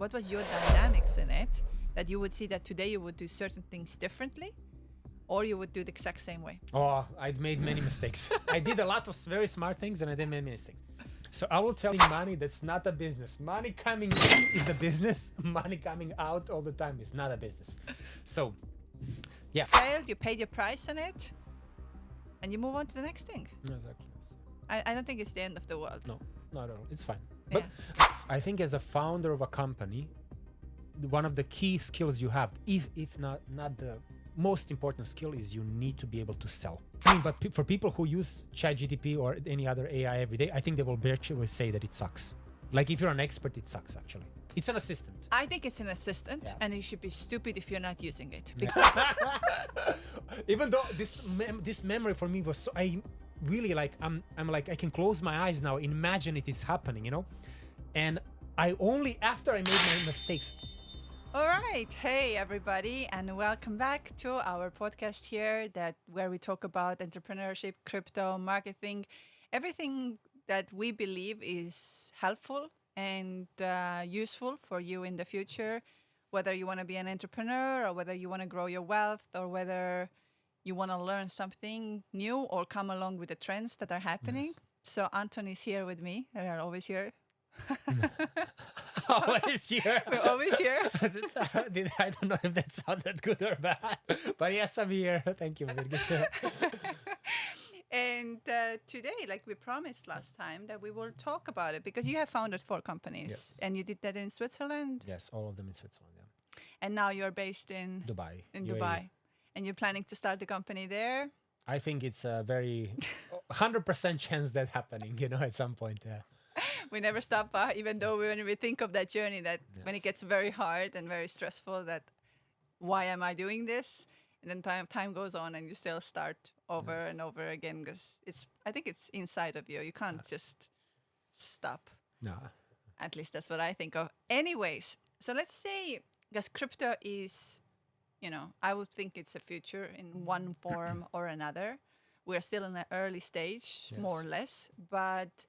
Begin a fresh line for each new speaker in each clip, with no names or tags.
what was your dynamics in it that you would see that today you would do certain things differently, or you would do the exact same way?
Oh, I'd made many mistakes. I did a lot of very smart things and I did many mistakes. So I will tell you, money, that's not a business. Money coming in is a business. Money coming out all the time is not a business. So, yeah.
Failed, you paid your price on it, and you move on to the next thing.
Exactly.
I don't think it's the end of the world.
No, not at all. It's fine. But I think as a founder of a company, one of the key skills you have, if not the most important skill, is you need to be able to sell. I mean, but for people who use ChatGPT or any other AI every day, I think they will virtually say that it sucks. Like if you're an expert, it sucks actually. It's an assistant.
I think it's an assistant, and you should be stupid if you're not using it.
Even though this memory for me was so, I really like, I'm like, I can close my eyes now, imagine it is happening, you know? And I only, after I made my mistakes.
All right. Hey, everybody, and welcome back to our podcast here where we talk about entrepreneurship, crypto, marketing, everything that we believe is helpful and useful for you in the future, whether you want to be an entrepreneur or whether you want to grow your wealth or whether you want to learn something new or come along with the trends that are happening. Yes. So Anton is here with me. We are always here.
Always here.
We're always here.
I don't know if that sounded good or bad, but yes, I'm here. Thank you, Birgith.
And today, like we promised last time, that we will talk about it because you have founded 4 companies, and you did that in Switzerland.
Yes, all of them in Switzerland. Yeah.
And now you're based in
Dubai.
In Dubai, and you're planning to start the company there.
I think it's a very 100% chance that happening. You know, at some point. Yeah.
We never stop, even though when we think of that journey, that when it gets very hard and very stressful, that why am I doing this? And then time goes on and you still start over and over again because I think it's inside of you. You can't just stop.
No.
At least that's what I think of. Anyways, so let's say, because crypto is, I would think it's a future in one form or another. We're still in an early stage, more or less, but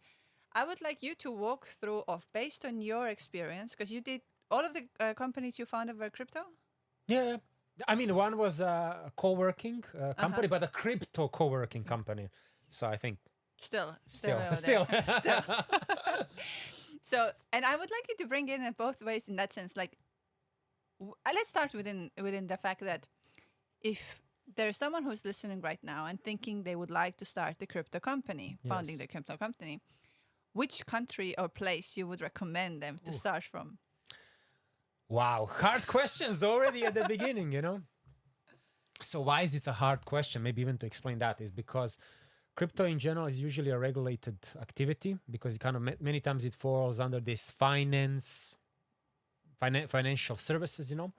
I would like you to walk through based on your experience, because you did all of the companies you founded were crypto?
Yeah. I mean, one was a co-working company, but a crypto co-working company. So I think
still. So, and I would like you to bring in both ways in that sense. Like, let's start within the fact that if there's someone who's listening right now and thinking they would like to start the crypto company, founding the crypto company, which country or place you would recommend them to start from?
Wow, hard questions already at the beginning, you know? So why is it a hard question? Maybe even to explain that is because crypto in general is usually a regulated activity because it kind of many times it falls under this financial services, you know?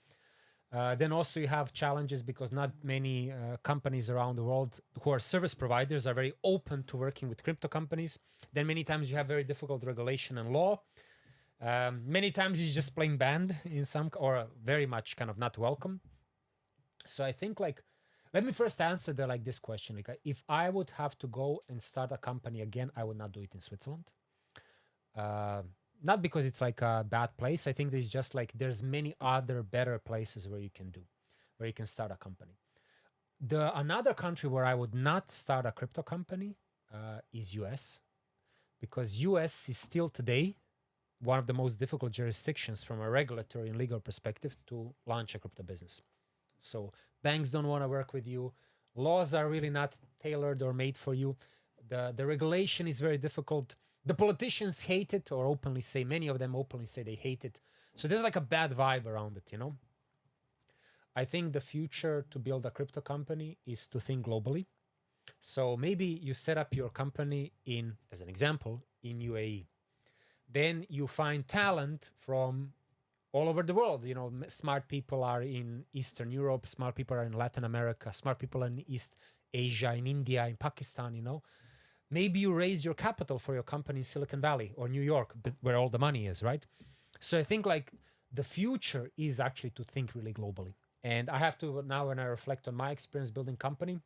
Then also you have challenges because not many companies around the world who are service providers are very open to working with crypto companies. Then many times you have very difficult regulation and law. Many times it's just plain banned in some or very much kind of not welcome. So I think let me first answer this question. Like if I would have to go and start a company again, I would not do it in Switzerland. Not because it's like a bad place. I think there's just there's many other better places where you can start a company. Another country where I would not start a crypto company is US, because US is still today one of the most difficult jurisdictions from a regulatory and legal perspective to launch a crypto business. So banks don't want to work with you. Laws are really not tailored or made for you. The regulation is very difficult. The politicians hate it or many of them openly say they hate it. So there's a bad vibe around it, you know? I think the future to build a crypto company is to think globally. So maybe you set up your company as an example, in UAE. Then you find talent from all over the world. You know, smart people are in Eastern Europe, smart people are in Latin America, smart people are in East Asia, in India, in Pakistan, you know? Maybe you raise your capital for your company in Silicon Valley or New York, where all the money is, right? So I think the future is actually to think really globally. And I have to now, when I reflect on my experience building company,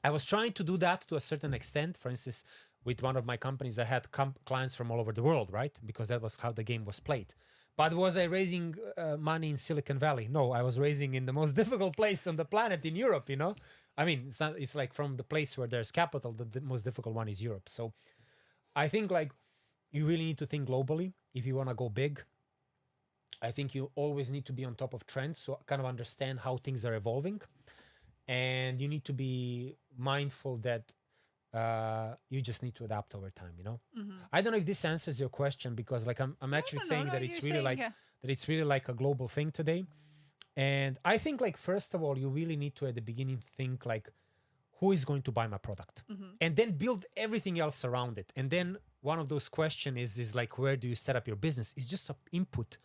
I was trying to do that to a certain extent. For instance, with one of my companies, I had clients from all over the world, right? Because that was how the game was played. But was I raising money in Silicon Valley? No, I was raising in the most difficult place on the planet in Europe, you know? I mean, it's like from the place where there's capital, the most difficult one is Europe. So I think like you really need to think globally if you want to go big. I think you always need to be on top of trends, so kind of understand how things are evolving. And you need to be mindful that you just need to adapt over time, you know. I don't know if this answers your question, because like I'm actually saying that it's really like that it's really like a global thing today. And I think like first of all you really need to at the beginning think like, who is going to buy my product, and then build everything else around it. And then one of those questions is like, where do you set up your business? It's just an input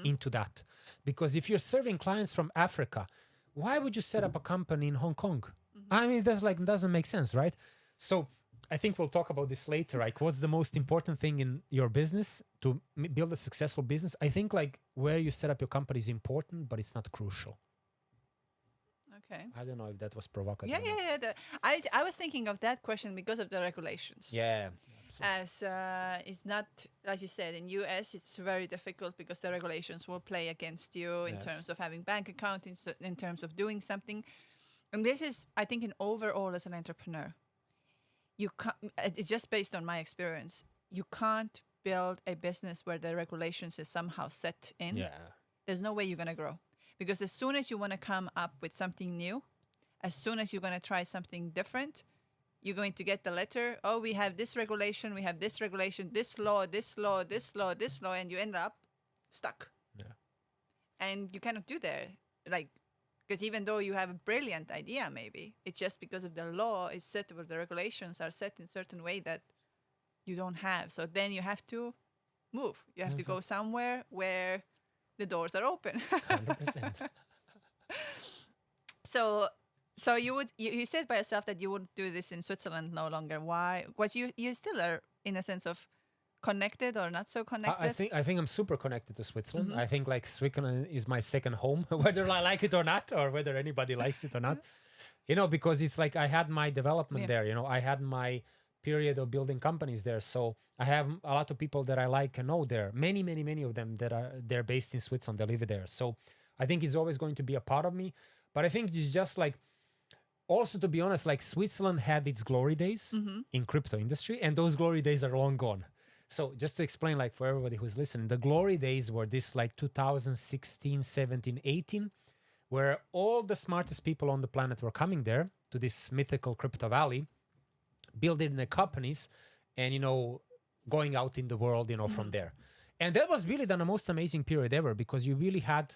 into that. Because if you're serving clients from Africa, why would you set up a company in Hong Kong? I mean, that's like, doesn't make sense, right? So I think we'll talk about this later. Like, what's the most important thing in your business to build a successful business? I think like where you set up your company is important, but it's not crucial.
Okay.
I don't know if that was provocative.
Yeah. I was thinking of that question because of the regulations.
Yeah.
As it's not, as you said, in US it's very difficult because the regulations will play against you in terms of having bank account, in terms of doing something. And this is, I think, in overall as an entrepreneur, you can't, it's just based on my experience, you can't build a business where the regulations is somehow set in.
Yeah.
There's no way you're going to grow. Because as soon as you want to come up with something new, as soon as you're going to try something different, you're going to get the letter, oh, we have this regulation, this law, and you end up stuck.
Yeah.
And you cannot do that. Like, because even though you have a brilliant idea, maybe, it's just because of the law is set, or the regulations are set in a certain way that you don't have. So then you have to move. You have to go somewhere where the doors are open.
100%.
So you said by yourself that you wouldn't do this in Switzerland no longer. Why? Because you still are in a sense of connected or not so connected.
I think I'm super connected to Switzerland. I think like Switzerland is my second home, whether I like it or not, or whether anybody likes it or not. You know, because it's like I had my development there. You know, I had my period of building companies there. So I have a lot of people that I like and know there. Many of them they're based in Switzerland. They live there. So I think it's always going to be a part of me. But I think it's just like, also to be honest, like Switzerland had its glory days in crypto industry, and those glory days are long gone. So just to explain, like for everybody who's listening, the glory days were this like 2016, 17, 18, where all the smartest people on the planet were coming there to this mythical crypto valley, building their companies, and, you know, going out in the world, you know, from there. And that was really the most amazing period ever, because you really had,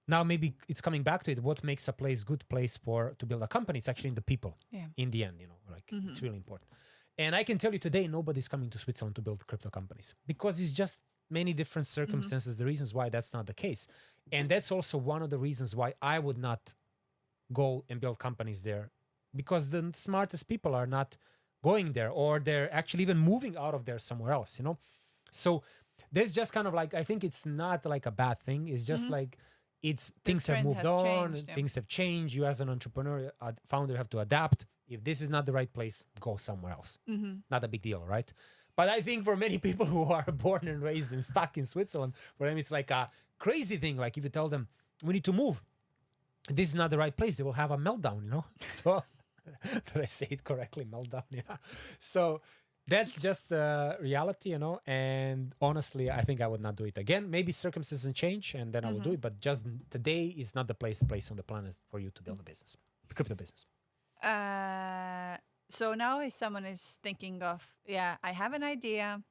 now maybe it's coming back to it, what makes a place good place to build a company? It's actually in the people in the end, you know, like it's really important. And I can tell you today, nobody's coming to Switzerland to build crypto companies, because it's just many different circumstances, the reasons why that's not the case. And that's also one of the reasons why I would not go and build companies there, because the smartest people are not going there, or they're actually even moving out of there somewhere else, you know? So there's just kind of like, I think it's not like a bad thing. It's just like, things have moved on, things have changed. You as an entrepreneur, founder, have to adapt. If this is not the right place, go somewhere else. Not a big deal, right? But I think for many people who are born and raised and stuck in Switzerland, for them it's like a crazy thing. Like if you tell them, we need to move, this is not the right place, they will have a meltdown, you know? So, did I say it correctly? Meltdown, yeah. So that's just the reality, you know? And honestly, I think I would not do it again. Maybe circumstances change and then I will do it. But just today is not the place on the planet for you to build a business, a crypto business.
So now if someone is thinking of, I have an idea,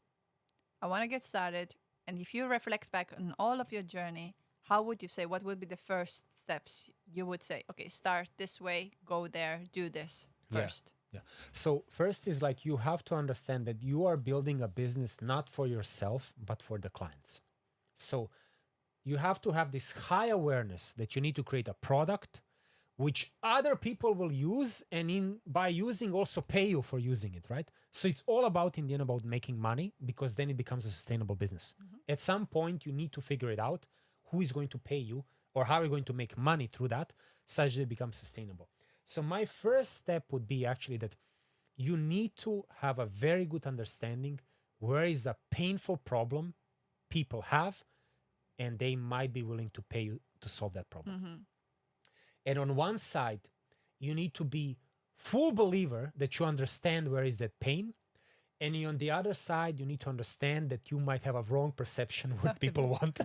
I want to get started. And if you reflect back on all of your journey, how would you say, what would be the first steps you would say, okay, start this way, go there, do this first?
Yeah. So first is like, you have to understand that you are building a business not for yourself, but for the clients. So you have to have this high awareness that you need to create a product which other people will use, and by using also pay you for using it, right? So it's all about, in the end, about making money, because then it becomes a sustainable business. At some point, you need to figure it out, who is going to pay you, or how you're going to make money through that, such that it becomes sustainable. So my first step would be actually that you need to have a very good understanding where is a painful problem people have, and they might be willing to pay you to solve that problem.
Mm-hmm.
And on one side, you need to be full believer that you understand where is that pain. And on the other side, you need to understand that you might have a wrong perception what people want.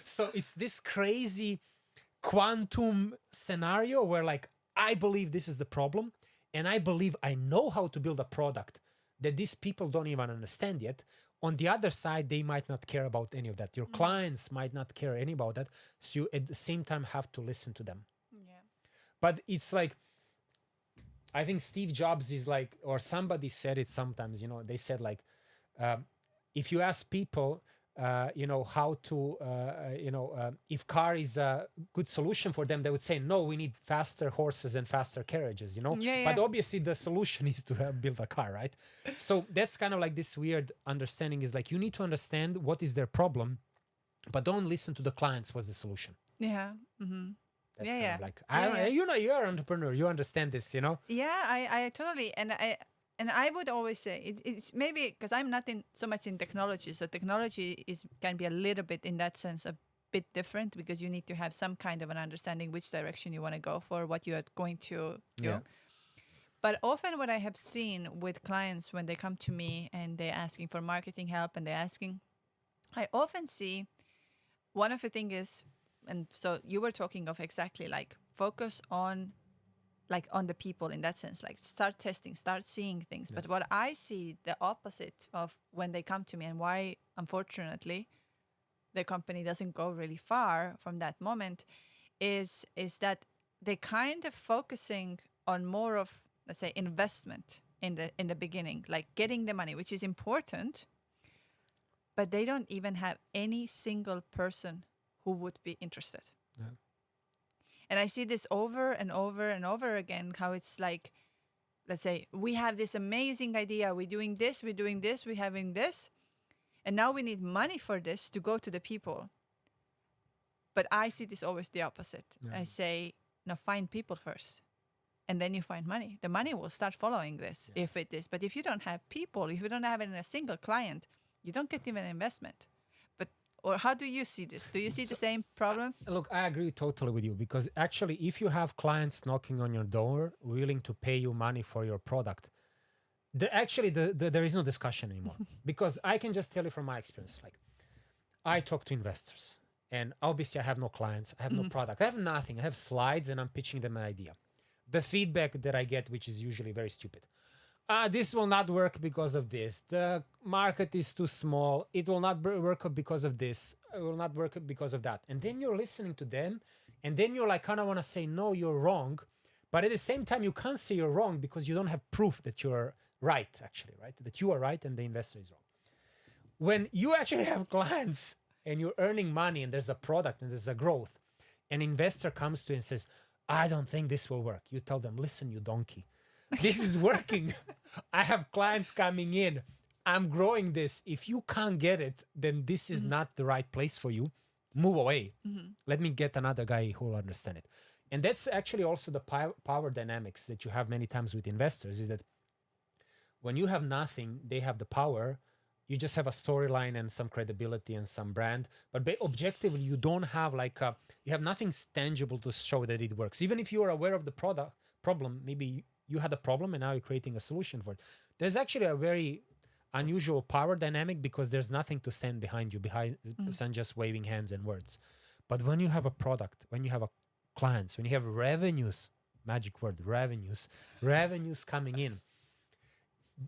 So it's this crazy quantum scenario where like, I believe this is the problem. And I believe I know how to build a product that these people don't even understand yet. On the other side, they might not care about any of that. Your clients might not care any about that. So you at the same time have to listen to them.
Yeah.
But it's like, I think Steve Jobs is like, or somebody said it sometimes, they said like, if you ask people, how to, if car is a good solution for them, they would say, no, we need faster horses and faster carriages,
Yeah,
But obviously the solution is to build a car, right? So that's kind of like this weird understanding is like, you need to understand what is their problem, but don't listen to the clients. What's the solution?
Yeah. Mm-hmm.
That's
Yeah,
kind
yeah.
of like,
Yeah, yeah.
you're an entrepreneur. You understand this,
Yeah, I totally, and I would always say it's maybe because I'm not so much in technology, so technology can be a little bit in that sense a bit different because you need to have some kind of an understanding which direction you want to go for, what you are going to do.
Yeah.
But often what I have seen with clients when they come to me and they're asking for marketing help and I often see one of the things is, and so you were talking of exactly like focus on the people in that sense, like start testing, start seeing things. But
Yes.
what I see the opposite of when they come to me and why, unfortunately, the company doesn't go really far from that moment is that they kind of focusing on more of, let's say, investment in the beginning, like getting the money, which is important, but they don't even have any single person who would be interested.
Yeah.
And I see this over and over and over again, how it's like, let's say, we have this amazing idea. We're doing this, we're having this. And now we need money for this to go to the people. But I see this always the opposite.
Yeah.
I say, no, find people first. And then you find money. The money will start following this if it is. But if you don't have people, if you don't have even a single client, you don't get even investment. Or how do you see this? Do you see the same problem?
Look, I agree totally with you because actually, if you have clients knocking on your door, willing to pay you money for your product, there is no discussion anymore. Because I can just tell you from my experience, like I talk to investors and obviously I have no clients, I have no product, I have nothing. I have slides and I'm pitching them an idea. The feedback that I get, which is usually very stupid. This will not work because of this. The market is too small. It will not work because of this. It will not work because of that. And then you're listening to them. And then you're like, kind of want to say, no, you're wrong. But at the same time, you can't say you're wrong because you don't have proof that you're right, actually, right? That you are right and the investor is wrong. When you actually have clients and you're earning money and there's a product and there's a growth, an investor comes to you and says, I don't think this will work. You tell them, listen, you donkey. This is working. I have clients coming in. I'm growing this. If you can't get it, then this is not the right place for you. Move away. Let me get another guy who will understand it. And that's actually also the power dynamics that you have many times with investors is that when you have nothing, they have the power. You just have a storyline and some credibility and some brand. But objectively, you don't have you have nothing tangible to show that it works. Even if you are aware of the problem, maybe you had a problem and now you're creating a solution for it. There's actually a very unusual power dynamic because there's nothing to stand behind you, behind just waving hands and words. But when you have a product, when you have clients, when you have revenues, magic word, revenues coming in,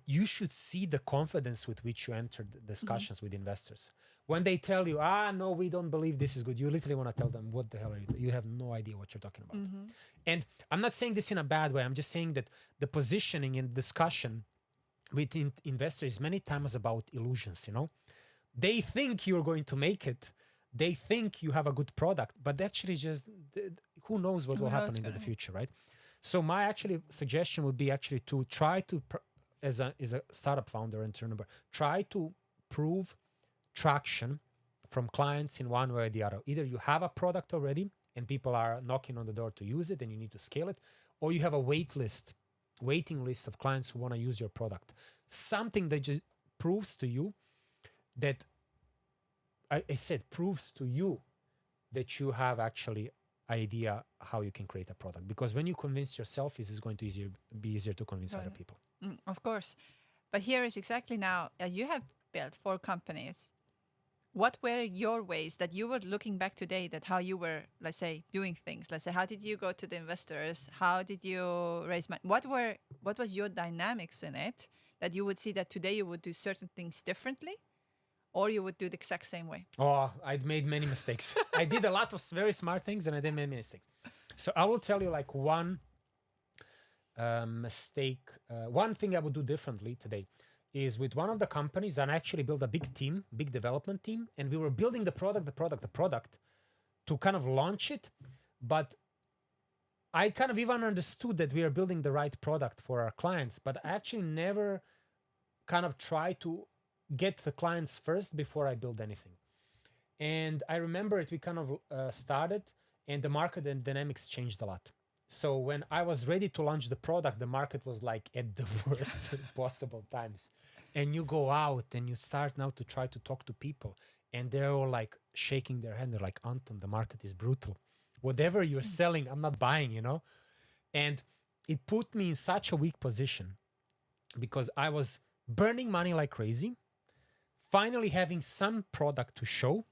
you should see the confidence with which you enter discussions with investors. When they tell you, no, we don't believe this is good, you literally want to tell them, what the hell are you doing? You have no idea what you're talking about. And I'm not saying this in a bad way. I'm just saying that the positioning and discussion with investors is many times about illusions, They think you're going to make it. They think you have a good product, but actually just, who knows what will happen into the future, right? So my actually suggestion would be actually to try to, as a startup founder and entrepreneur, try to prove traction from clients in one way or the other. Either you have a product already and people are knocking on the door to use it and you need to scale it, or you have a waiting list of clients who want to use your product. Something that just proves to you that I said, proves to you that you have actually idea how you can create a product. Because when you convince yourself, it is going to be easier to convince other people.
Of course. But here is exactly now, as you have built 4 companies, what were your ways that you were looking back today, that how you were, let's say, doing things? Let's say, how did you go to the investors? How did you raise money? What was your dynamics in it that you would see that today you would do certain things differently, or you would do the exact same way?
Oh, I'd made many mistakes. I did a lot of very smart things and I did many mistakes. So I will tell you like one mistake. One thing I would do differently today is with one of the companies, and I actually built a big team, big development team, and we were building the product to kind of launch it. But I kind of even understood that we are building the right product for our clients, but I actually never kind of try to get the clients first before I build anything. And I remember it, we kind of started, and the market and dynamics changed a lot. So when I was ready to launch the product, the market was like at the worst possible times. And you go out and you start now to try to talk to people, and they're all like shaking their hand. They're like, Anton, the market is brutal. Whatever you're selling, I'm not buying, you know? And it put me in such a weak position because I was burning money like crazy, finally having some product to show,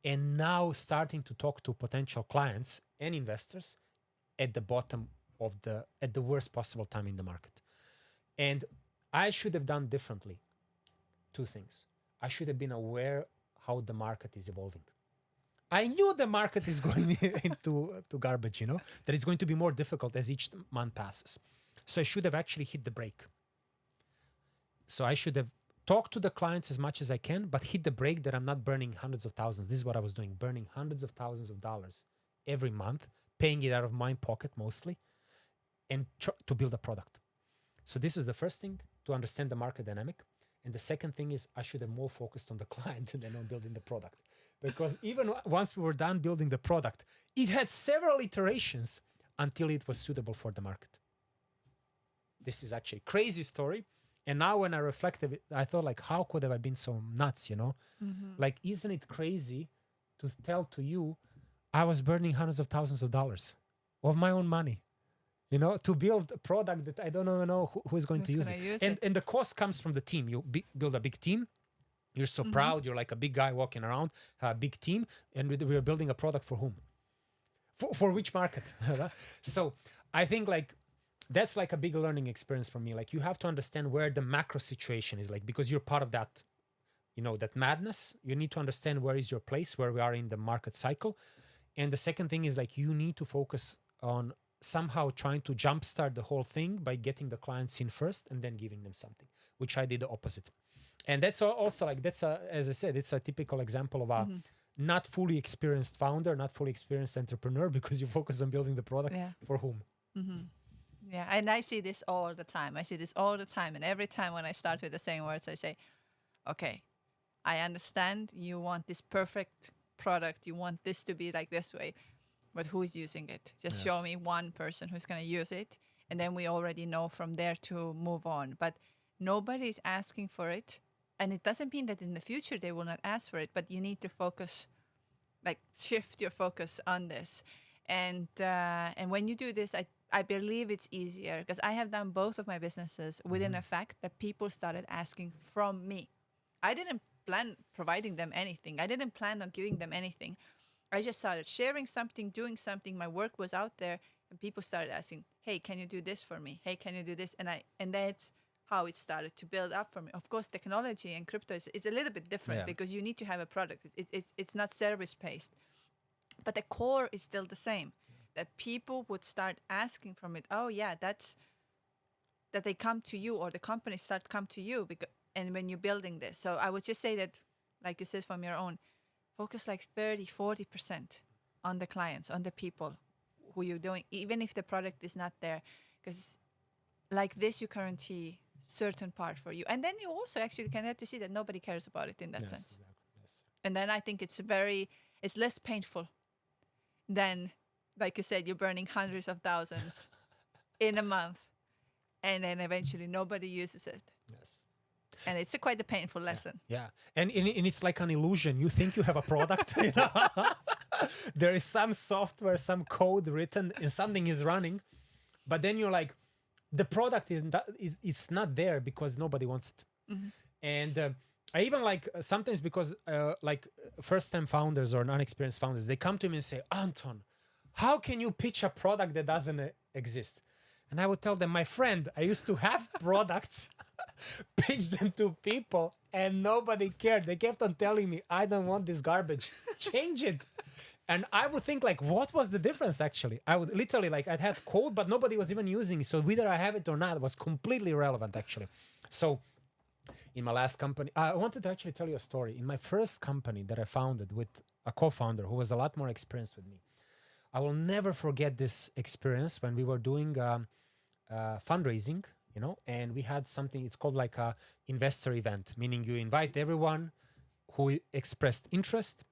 and now starting to talk to potential clients and investors at the bottom of at the worst possible time in the market. And I should have done differently 2 things. I should have been aware how the market is evolving. I knew the market is going into garbage, you know, that it's going to be more difficult as each month passes. So I should have actually hit the brake. So I should have talked to the clients as much as I can, but hit the brake that I'm not burning hundreds of thousands. This is what I was doing, burning hundreds of thousands of dollars every month, paying it out of my pocket mostly, and to build a product. So this is the first thing, to understand the market dynamic. And the second thing is I should have more focused on the client than on building the product. Because even once we were done building the product, it had several iterations until it was suitable for the market. This is actually a crazy story. And now when I reflected, I thought like, how could have I been so nuts, you know? Like, isn't it crazy to tell to you, I was burning hundreds of thousands of dollars of my own money, you know, to build a product that I don't even know who is going to use it. And the cost comes from the team. You build a big team. You're so proud. You're like a big guy walking around, a big team. And we're building a product for whom? For which market? So I think like, that's like a big learning experience for me. Like, you have to understand where the macro situation is, like, because you're part of that, you know, that madness. You need to understand where is your place, where we are in the market cycle. And the second thing is like, you need to focus on somehow trying to jumpstart the whole thing by getting the clients in first and then giving them something, which I did the opposite. And that's also like, as I said, it's a typical example of a not fully experienced founder, not fully experienced entrepreneur, because you focus on building the product for whom.
Yeah, and I see this all the time. And every time when I start with the same words, I say, okay, I understand you want this perfect product. You want this to be like this way. But who is using it? Just show me one person who's going to use it. And then we already know from there to move on. But nobody is asking for it. And it doesn't mean that in the future they will not ask for it. But you need to focus, like shift your focus on this. And when you do this, I believe it's easier because I have done both of my businesses within a fact that people started asking from me. I didn't plan providing them anything. I didn't plan on giving them anything. I just started sharing something, doing something. My work was out there and people started asking, hey, can you do this for me? Hey, can you do this? And that's how it started to build up for me. Of course, technology and crypto is a little bit different because you need to have a product. It's not service-based. But the core is still the same. That people would start asking from it. Oh yeah, that they come to you, or the companies start come to you and when you're building this. So I would just say that, like you said, from your own, focus like 30-40% on the clients, on the people who you're doing, even if the product is not there, because like this you guarantee certain part for you, and then you also actually can have to see that nobody cares about it in that sense. Exactly. And then I think it's less painful than, like you said, you're burning hundreds of thousands in a month, and then eventually nobody uses it.
Yes.
And it's quite a painful lesson.
Yeah. And it's like an illusion. You think you have a product, you know? There is some software, some code written, and something is running. But then you're like, the product it's not there because nobody wants it. And I even like sometimes because like first-time founders or unexperienced founders, they come to me and say, Anton, how can you pitch a product that doesn't exist? And I would tell them, my friend, I used to have products, pitch them to people, and nobody cared. They kept on telling me, I don't want this garbage. Change it. And I would think like, what was the difference actually? I would literally like, I'd had code, but nobody was even using it. So whether I have it or not was completely irrelevant actually. So in my last company, I wanted to actually tell you a story. In my first company that I founded with a co-founder who was a lot more experienced with me, I will never forget this experience when we were doing fundraising, you know, and we had something, it's called like a investor event, meaning you invite everyone who expressed interest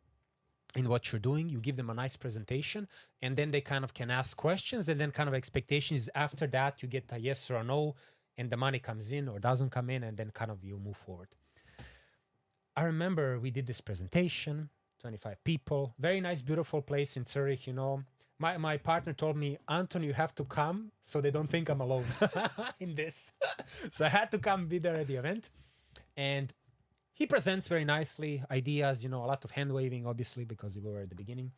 in what you're doing, you give them a nice presentation, and then they kind of can ask questions, and then kind of expectations after that, you get a yes or a no, and the money comes in or doesn't come in, and then kind of you move forward. I remember we did this presentation, 25 people, very nice, beautiful place in Zurich, you know. My partner told me, Anton, you have to come so they don't think I'm alone in this. So I had to come be there at the event. And he presents very nicely, ideas, you know, a lot of hand waving, obviously, because we were at the beginning.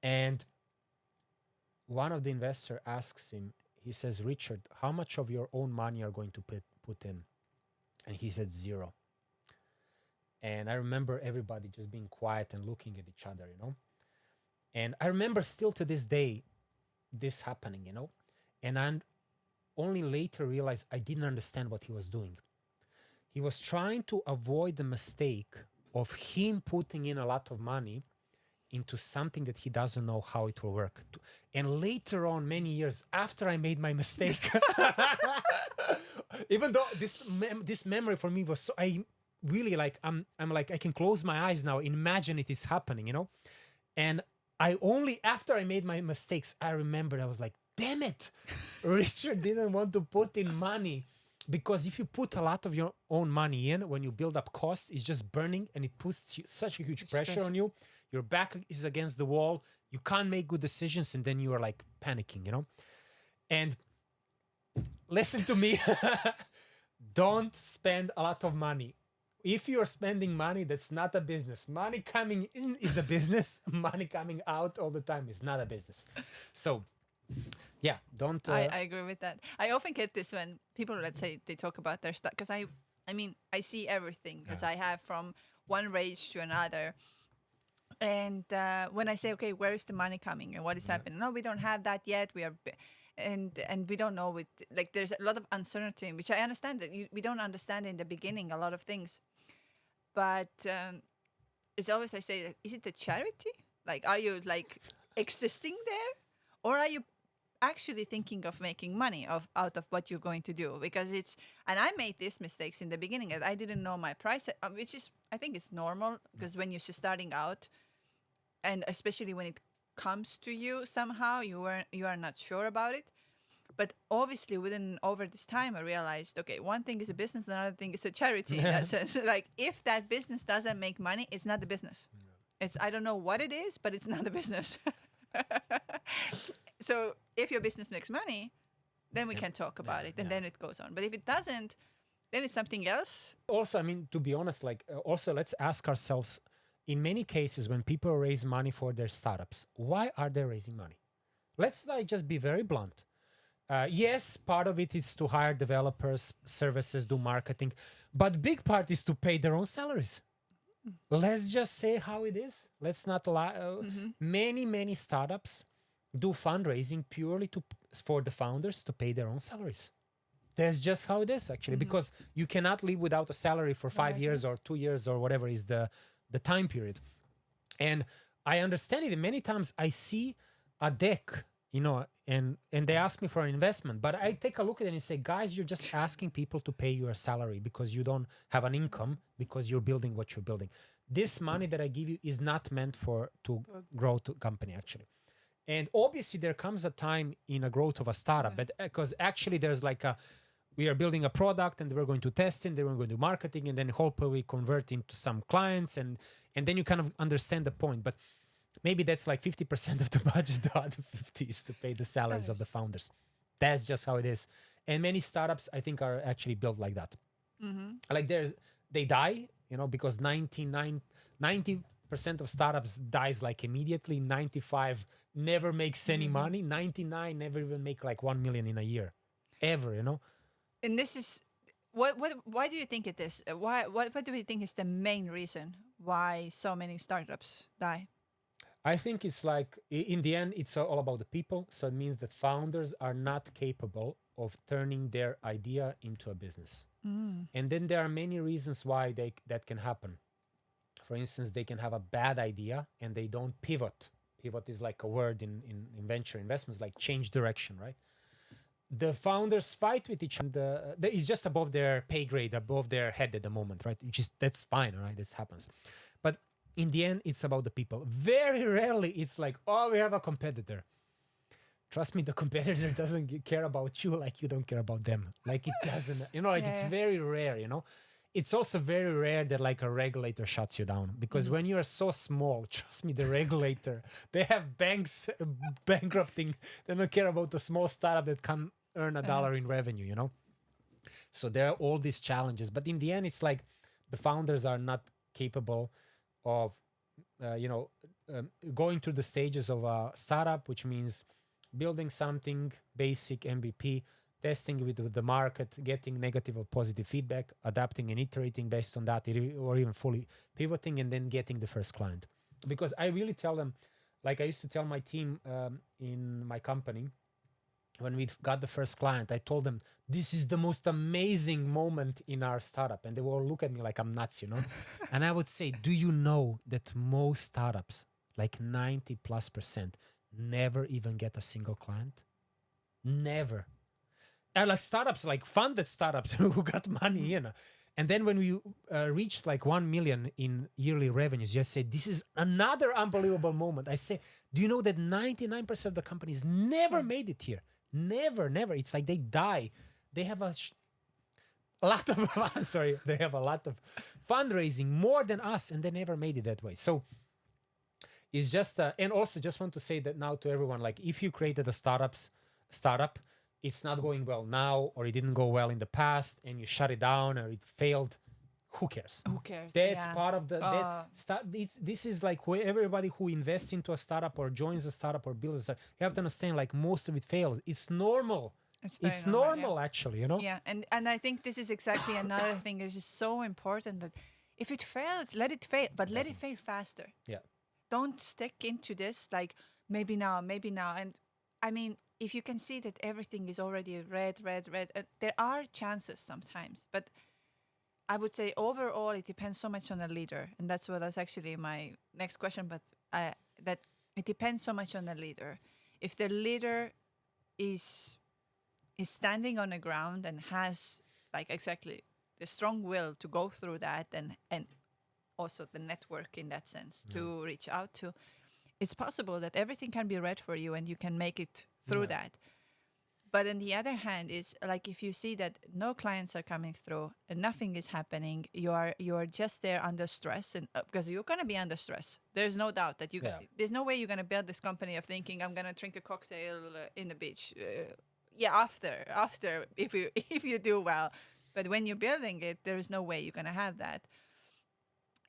And one of the investors asks him, he says, Richard, how much of your own money are going to put in? And he said 0. And I remember everybody just being quiet and looking at each other, you know. And I remember still to this day, this happening, you know. And I only later realized I didn't understand what he was doing. He was trying to avoid the mistake of him putting in a lot of money into something that he doesn't know how it will work. And later on, many years after I made my mistake, even though this memory for me was so, I really like, I'm like, I can close my eyes now, imagine it is happening, you know? And I only, after I made my mistakes, I remembered, I was like, damn it, Richard didn't want to put in money. Because if you put a lot of your own money in, when you build up costs, it's just burning and it puts such a huge pressure on you. Your back is against the wall. You can't make good decisions, and then you are like panicking, you know? And listen to me, don't spend a lot of money. If you're spending money, that's not a business. Money coming in is a business. Money coming out all the time is not a business. So yeah, don't...
I agree with that. I often get this when people, let's say, they talk about their stuff, because I mean, I see everything, because I have from one rage to another. And when I say, okay, where is the money coming and what is happening? No, we don't have that yet. We are... And we don't know, with like, there's a lot of uncertainty, which I understand that we don't understand in the beginning a lot of things. But it's always, I say, is it a charity? Like, are you like existing there, or are you actually thinking of making money out of what you're going to do? Because it's, and I made these mistakes in the beginning, that I didn't know my price, which is, I think it's normal, because when you're starting out, and especially when it comes to you somehow, you are not sure about it. But obviously, over this time, I realized, okay, one thing is a business, another thing is a charity. In that sense, like, if that business doesn't make money, it's not the business. It's, I don't know what it is, but it's not the business. So if your business makes money, then we can talk about it, and then it goes on. But if it doesn't, then it's something else.
Also, I mean, to be honest, like, also let's ask ourselves, in many cases, when people raise money for their startups, why are they raising money? Let's like just be very blunt. Yes, part of it is to hire developers, services, do marketing, but big part is to pay their own salaries. Let's just say how it is. Let's not lie. Many startups do fundraising purely for the founders to pay their own salaries. That's just how it is, actually, because you cannot live without a salary for 5 years or 2 years or whatever is the time period. And I understand it. Many times I see a deck, you know, and they ask me for an investment, but I take a look at it and say, guys, you're just asking people to pay you a salary because you don't have an income, because you're building what you're building. This money that I give you is not meant to grow the company, actually. And obviously there comes a time in a growth of a startup, but because actually there's like we are building a product and we're going to test it, then we're going to do marketing, and then hopefully convert into some clients, and then you kind of understand the point. But maybe that's like 50% of the budget. The other 50 is to pay the salaries of the founders. That's just how it is. And many startups, I think, are actually built like that. Like they die, because 90% of startups dies like immediately. 95 never makes any money. 99 never even make like 1 million in a year, ever.
And this is why do you think it is? What do you think is the main reason why so many startups die?
I think it's like, in the end, it's all about the people. So it means that founders are not capable of turning their idea into a business. And then there are many reasons why that can happen. For instance, they can have a bad idea and they don't pivot. Pivot is like a word in venture investments, like change direction, right? The founders fight with each other. It's just above their pay grade, above their head at the moment, right? That's fine, right? This happens. But in the end, it's about the people. Very rarely it's like, oh, we have a competitor. Trust me, the competitor doesn't care about you like you don't care about them. Like it doesn't, it's very rare, It's also very rare that like a regulator shuts you down, because when you are so small, trust me, the regulator, they have banks bankrupting. They don't care about the small startup that can earn $1 in revenue, So there are all these challenges. But in the end, it's like the founders are not capable of, going through the stages of a startup, which means building something basic MVP, testing with the market, getting negative or positive feedback, adapting and iterating based on that, or even fully pivoting, and then getting the first client. Because I really tell them, like I used to tell my team in my company, when we got the first client, I told them, this is the most amazing moment in our startup. And they will look at me like I'm nuts, And I would say, do you know that most startups, like 90+%, never even get a single client? Never. And like startups, like funded startups who got money, And then when we reached like 1 million in yearly revenues, just say, this is another unbelievable moment. I say, do you know that 99% of the companies never made it here? Never. It's like they die. They have a lot of, they have a lot of fundraising, more than us, and they never made it that way. So it's just, and also just want to say that now to everyone, like if you created a startup, it's not going well now, or it didn't go well in the past, and you shut it down, or it failed, who cares? That's part of the this is like everybody who invests into a startup or joins a startup or builds a startup, you have to understand, like most of it fails. It's normal. It's normal, actually,
Yeah, and I think this is exactly another thing. This is so important, that if it fails, let it fail, but let it fail faster.
Yeah.
Don't stick into this like maybe now. And I mean, if you can see that everything is already red, there are chances sometimes, but I would say overall it depends so much on the leader, and that's what was actually my next question. But that it depends so much on the leader. If the leader is standing on the ground and has like exactly the strong will to go through that, and also the network in that sense to reach out to, it's possible that everything can be red for you and you can make it through that. But on the other hand, is like if you see that no clients are coming through and nothing is happening, you're just there under stress, and because you're gonna be under stress. There's no doubt that there's no way you're gonna build this company of thinking I'm gonna drink a cocktail in the beach. After if you do well, but when you're building it, there is no way you're gonna have that.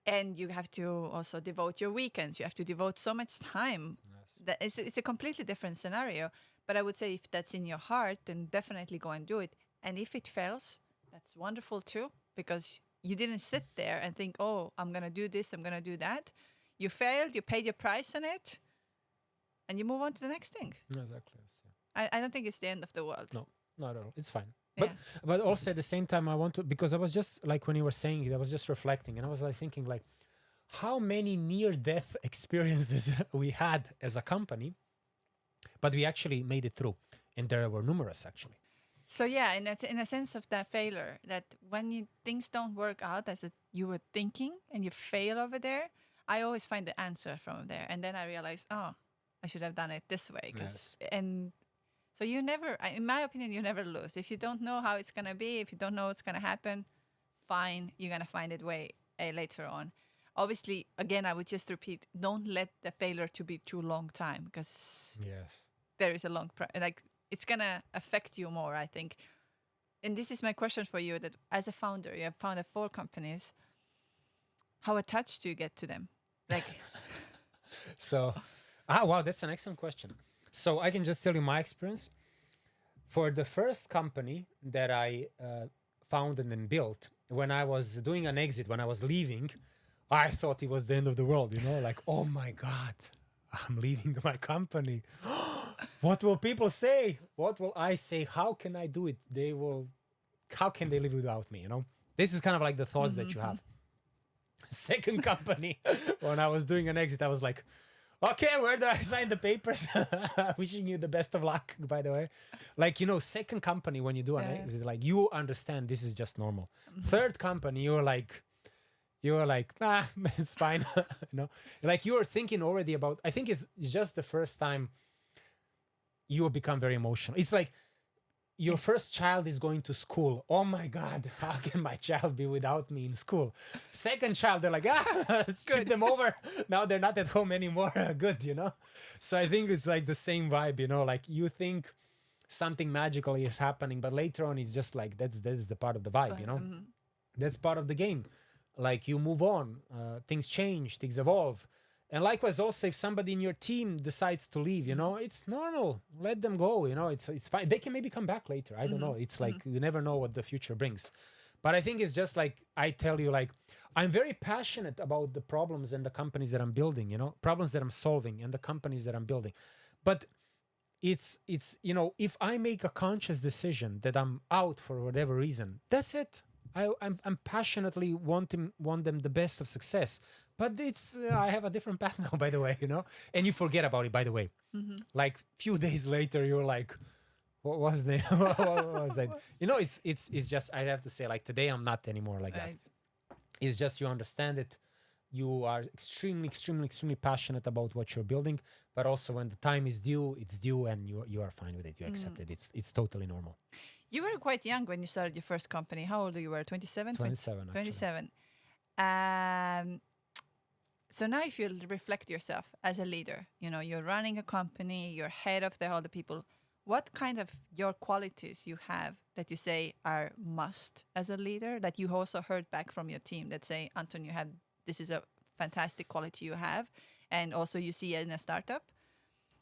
And you have to also devote your weekends. You have to devote so much time. That it's a completely different scenario. But I would say if that's in your heart, then definitely go and do it. And if it fails, that's wonderful too, because you didn't sit there and think, oh, I'm going to do this, I'm going to do that. You failed, you paid your price on it, and you move on to the next thing.
Exactly.
I don't think it's the end of the world.
No, not at all. It's fine.
Yeah.
But also at the same time, I want to, because I was just like, when you were saying it, I was just reflecting, and I was like thinking like, how many near-death experiences we had as a company, but we actually made it through, and there were numerous actually.
So yeah, in a sense of that failure, that when things don't work out as you were thinking and you fail over there, I always find the answer from there, and then I realize, oh, I should have done it this way, and So you never, in my opinion, you never lose. If you don't know how it's going to be, if you don't know what's going to happen, fine, you're going to find it way later on. Obviously, again, I would just repeat, don't let the failure to be too long time, because
Yes.
there is a long, like it's going to affect you more, I think. And this is my question for you, that as a founder, you have founded 4 companies. How attached do you get to them? Like,
So, wow, that's an excellent question. So I can just tell you my experience. For the first company that I founded and built, when I was doing an exit, when I was leaving, I thought it was the end of the world, you know, like, oh my God, I'm leaving my company. What will people say? What will I say? How can I do it? How can they live without me? You know, this is kind of like the thoughts that you have. Second company, when I was doing an exit, I was like, okay, where do I sign the papers? Wishing you the best of luck, by the way. Like, you know, second company, when you do an exit, like, you understand this is just normal. Third company, you're like, it's fine. You know, like, you are thinking already about, I think it's just the first time you will become very emotional. It's like your first child is going to school. Oh my God, how can my child be without me in school? Second child, they're like, skip them over. Now they're not at home anymore. Good, you know? So I think it's like the same vibe, you know, like you think something magical is happening, but later on it's just like, that's the part of the vibe, you know? That's part of the game. Like, you move on, things change, things evolve. And likewise, also, if somebody in your team decides to leave, you know, it's normal. Let them go. You know, it's fine. They can maybe come back later. I don't know. It's like, you never know what the future brings. But I think it's just like, I tell you, like, I'm very passionate about the problems and the companies that I'm building, you know, problems that I'm solving and the companies that I'm building. But it's you know, if I make a conscious decision that I'm out for whatever reason, that's it. I'm passionately want them the best of success. But it's I have a different path now, by the way, you know, and you forget about it, by the way. Like, few days later, you're like, what was the what was it? You know, it's just, I have to say, like, today I'm not anymore like that. It's just, you understand it. You are extremely passionate about what you're building, but also when the time is due, it's due, and you are fine with it. You accept it. It's totally normal.
You were quite young when you started your first company. How old you were? 27?
27.
27. So now if you reflect yourself as a leader, you know, you're running a company, you're head of all the people, what kind of your qualities you have that you say are must as a leader, that you also heard back from your team that say, Anton, this is a fantastic quality you have, and also you see it in a startup,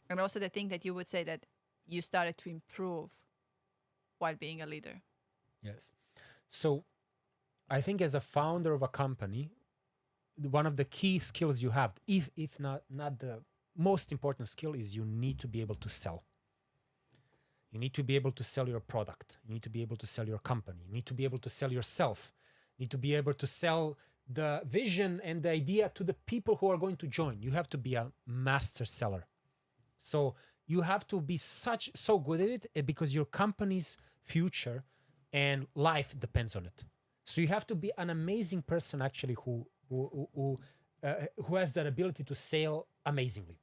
and also the thing that you would say that you started to improve while being a leader?
Yes. So I think as a founder of a company, one of the key skills you have, if not the most important skill, is you need to be able to sell. You need to be able to sell your product. You need to be able to sell your company. You need to be able to sell yourself. You need to be able to sell the vision and the idea to the people who are going to join. You have to be a master seller. So you have to be so good at it, because your company's future and life depends on it. So you have to be an amazing person, actually, who has that ability to sell amazingly.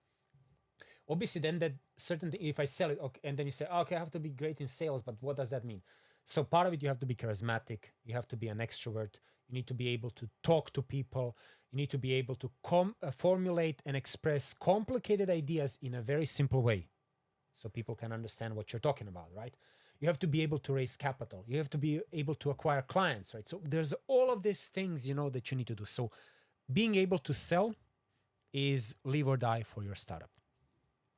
Obviously, then that certain thing, if I sell it, okay, and then you say, okay, I have to be great in sales, but what does that mean? So part of it, you have to be charismatic. You have to be an extrovert. You need to be able to talk to people. You need to be able to formulate and express complicated ideas in a very simple way, so people can understand what you're talking about, right? You have to be able to raise capital. You have to be able to acquire clients, right? So there's all of these things, you know, that you need to do. So being able to sell is live or die for your startup.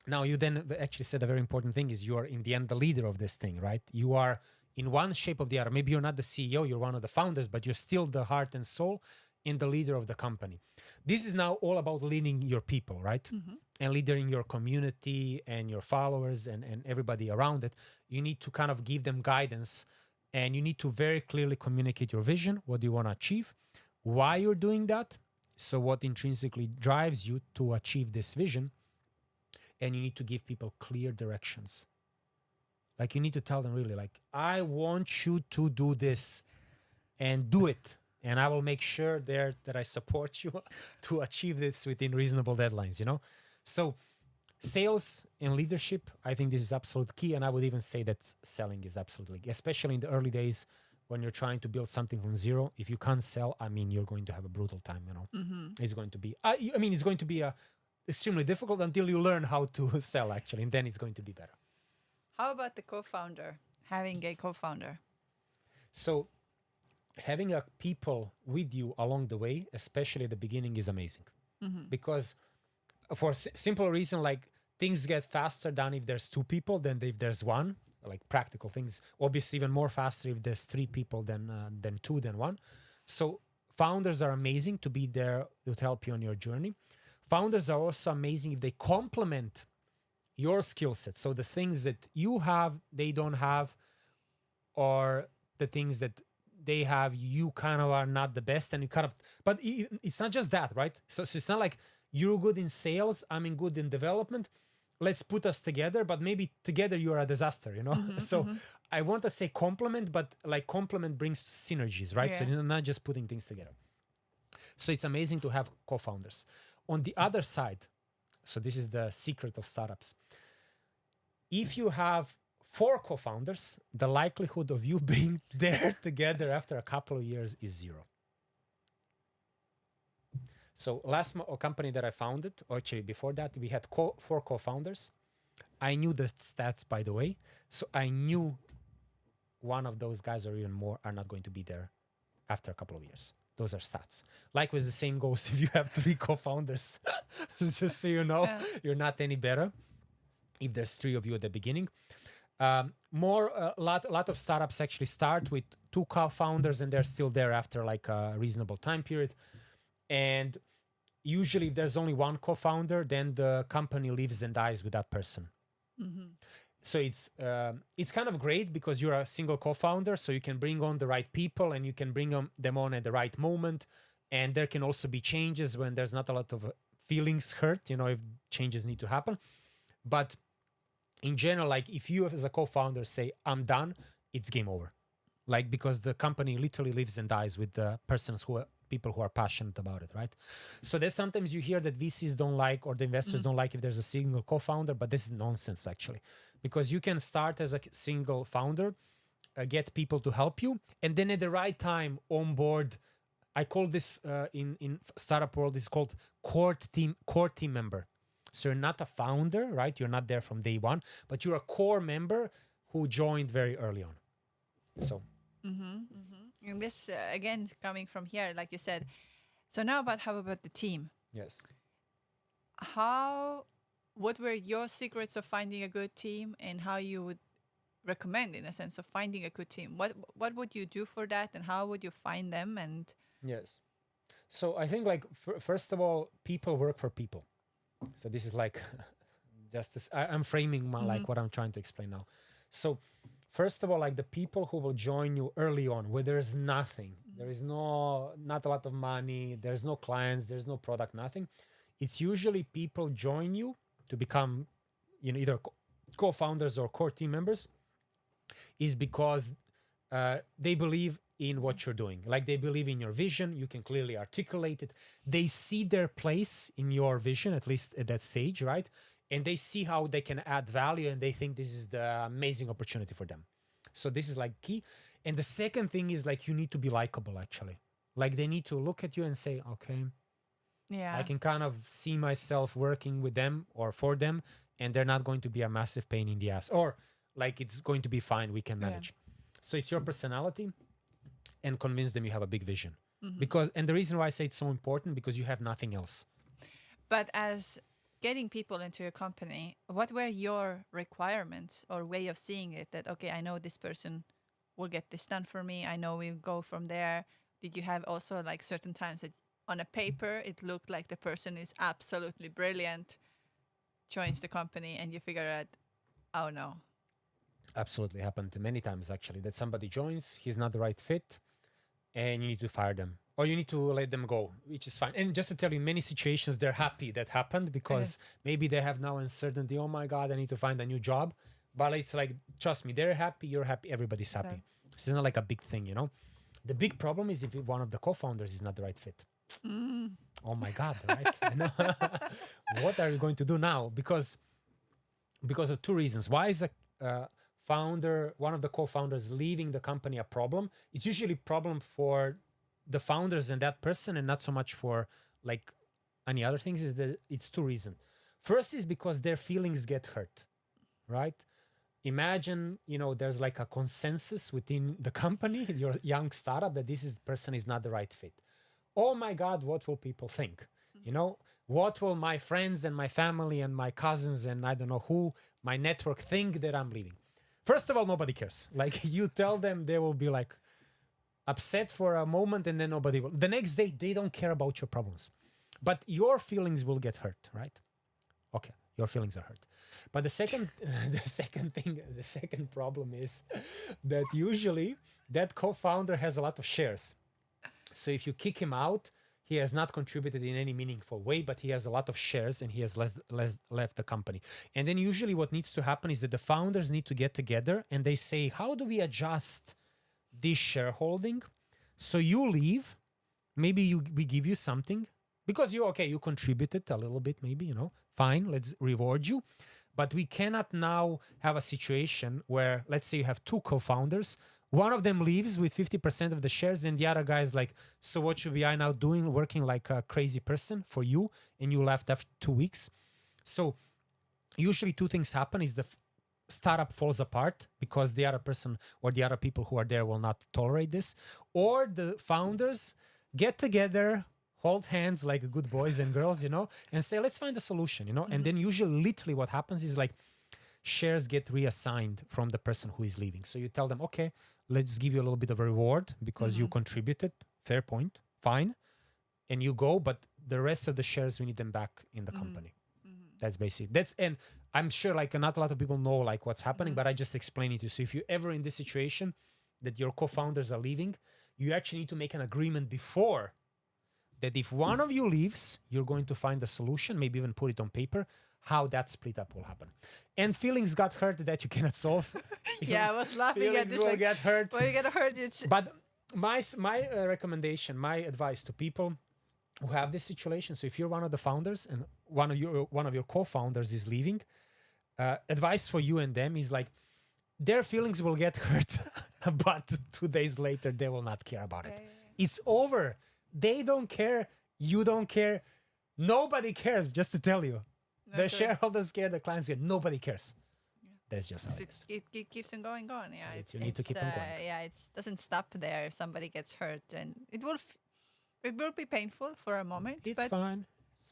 Now, you then actually said a very important thing, is you are in the end the leader of this thing, right? You are in one shape or the other. Maybe you're not the CEO, you're one of the founders, but you're still the heart and soul and the leader of the company. This is now all about leading your people, right? And leading your community and your followers and everybody around it. You need to kind of give them guidance, and you need to very clearly communicate your vision, what do you want to achieve, why you're doing that, so what intrinsically drives you to achieve this vision, and you need to give people clear directions. Like, you need to tell them really, like, I want you to do this, and do it. And I will make sure that I support you to achieve this within reasonable deadlines, you know? So Sales and leadership, I think this is absolute key. And I would even say that selling is absolutely key, especially in the early days when you're trying to build something from zero. If you can't sell, I mean, you're going to have a brutal time, you know. It's going to be, I mean, it's going to be extremely difficult until you learn how to sell, actually. And then it's going to be better.
How about the co-founder, having a co-founder?
So having people with you along the way, especially at the beginning, is amazing. Because for simple reason, like things get faster than if there's two people than if there's one, like practical things. Obviously, even more faster if there's three people than two than one. So founders are amazing to be there to help you on your journey. Founders are also amazing if they complement your skill set. So the things that you have, they don't have, or the things that they have, you kind of are not the best, and you kind of, but it's not just that, right? So it's not like you're good in sales, I'm good in development, let's put us together, but maybe together you are a disaster, you know? So I want to say complement, but like complement brings synergies, right? So you're not just putting things together. So it's amazing to have co-founders. On the other side, so this is the secret of startups. If you have 4 co-founders, the likelihood of you being there together after a couple of years is 0. So last company that I founded, or actually before that, we had 4 co-founders. I knew the stats, by the way. So I knew one of those guys or even more are not going to be there after a couple of years. Those are stats. Likewise, the same goes if you have 3 co-founders. Just so you know, you're not any better if there's 3 of you at the beginning. A lot of startups actually start with 2 co-founders and they're still there after like a reasonable time period. And usually if there's only 1 co-founder, then the company lives and dies with that person. So it's kind of great because you're a single co-founder, so you can bring on the right people and you can bring them on at the right moment. And there can also be changes when there's not a lot of feelings hurt, you know, if changes need to happen. But in general, like if you as a co-founder say, I'm done, it's game over. Like, because the company literally lives and dies with the people who are passionate about it, right? So that sometimes you hear that VCs don't like, or the investors don't like if there's a single co-founder, but this is nonsense actually. Because you can start as a single founder, get people to help you, and then at the right time onboard, I call this in startup world, is called core team member. So you're not a founder, right? You're not there from day one, but you're a core member who joined very early on. So.
And this, again, coming from here, like you said. So now how about the team?
Yes.
What were your secrets of finding a good team, and how you would recommend, in a sense, of finding a good team? What would you do for that, and how would you find them? And
yes. So I think like, first of all, people work for people. So this is like, I'm framing like what I'm trying to explain now. So first of all, like the people who will join you early on, where there's nothing, there is not a lot of money, there's no clients, there's no product, nothing. It's usually people join you to become, you know, either co-founders or core team members, is because they believe in what you're doing. Like they believe in your vision, you can clearly articulate it. They see their place in your vision, at least at that stage, right? And they see how they can add value, and they think this is the amazing opportunity for them. So this is like key. And the second thing is like, you need to be likable actually. Like they need to look at you and say, okay, I can kind of see myself working with them or for them, and they're not going to be a massive pain in the ass, or like it's going to be fine, we can manage. So it's your personality, and convince them you have a big vision. And the reason why I say it's so important, because you have nothing else.
But as getting people into your company, what were your requirements or way of seeing it? That, okay, I know this person will get this done for me, I know we'll go from there. Did you have also like certain times that on a paper it looked like the person is absolutely brilliant, joins the company, and you figure out, oh no?
Absolutely happened many times actually, that somebody joins, he's not the right fit, and you need to fire them, or you need to let them go, which is fine. And just to tell you, in many situations they're happy that happened, because maybe they have now uncertainty, oh my God, I need to find a new job. But it's like, trust me, they're happy, you're happy, everybody's happy. It's not like a big thing, you know. The big problem is if one of the co-founders is not the right fit. Oh my God, right? What are you going to do now? Because because of two reasons. Why is a founder, one of the co-founders, leaving the company a problem? It's usually a problem for the founders and that person, and not so much for like any other things. Is that it's two reasons. First is because their feelings get hurt, right? Imagine, there's like a consensus within the company, your young startup, that this person is not the right fit. Oh my God, what will people think? What will my friends and my family and my cousins and I don't know who, my network, think that I'm leaving? First of all, nobody cares. Like, you tell them, they will be like upset for a moment, and then nobody will. The next day, they don't care about your problems. But your feelings will get hurt, right? Okay, your feelings are hurt. But the second problem is that usually that co-founder has a lot of shares. So if you kick him out, he has not contributed in any meaningful way, but he has a lot of shares and he has left the company. And then usually what needs to happen is that the founders need to get together and they say, how do we adjust this shareholding? So you leave, maybe we give you something because you contributed a little bit, maybe, fine, let's reward you. But we cannot now have a situation where, let's say you have two co-founders, one of them leaves with 50% of the shares and the other guy is like, so what should I now doing, working like a crazy person for you, and you left after 2 weeks. So usually two things happen is the startup falls apart because the other person or the other people who are there will not tolerate this, or the founders get together, hold hands like good boys and girls, and say, let's find a solution, And then usually literally what happens is like shares get reassigned from the person who is leaving. So you tell them, okay, let's give you a little bit of a reward because you contributed, fair point, fine. And you go, but the rest of the shares, we need them back in the company. That's basically, and I'm sure like not a lot of people know like what's happening, but I just explain it to you. So if you're ever in this situation that your co-founders are leaving, you actually need to make an agreement before that if one of you leaves, you're going to find a solution, maybe even put it on paper, how that split up will happen. And feelings got hurt that you cannot solve.
I was laughing at
this. Feelings will get hurt.
Well, you get hurt.
But my recommendation, my advice to people who have this situation, so if you're one of the founders and one of your co-founders is leaving, advice for you and them is like, their feelings will get hurt, but 2 days later, they will not care about it. It's over. They don't care. You don't care. Nobody cares, just to tell you. The shareholders care, the clients care. Nobody cares. That's just how it is.
It keeps on going on. Yeah,
you need to keep on going.
Yeah, it doesn't stop there if somebody gets hurt. And it will be painful for a moment.
It's fine.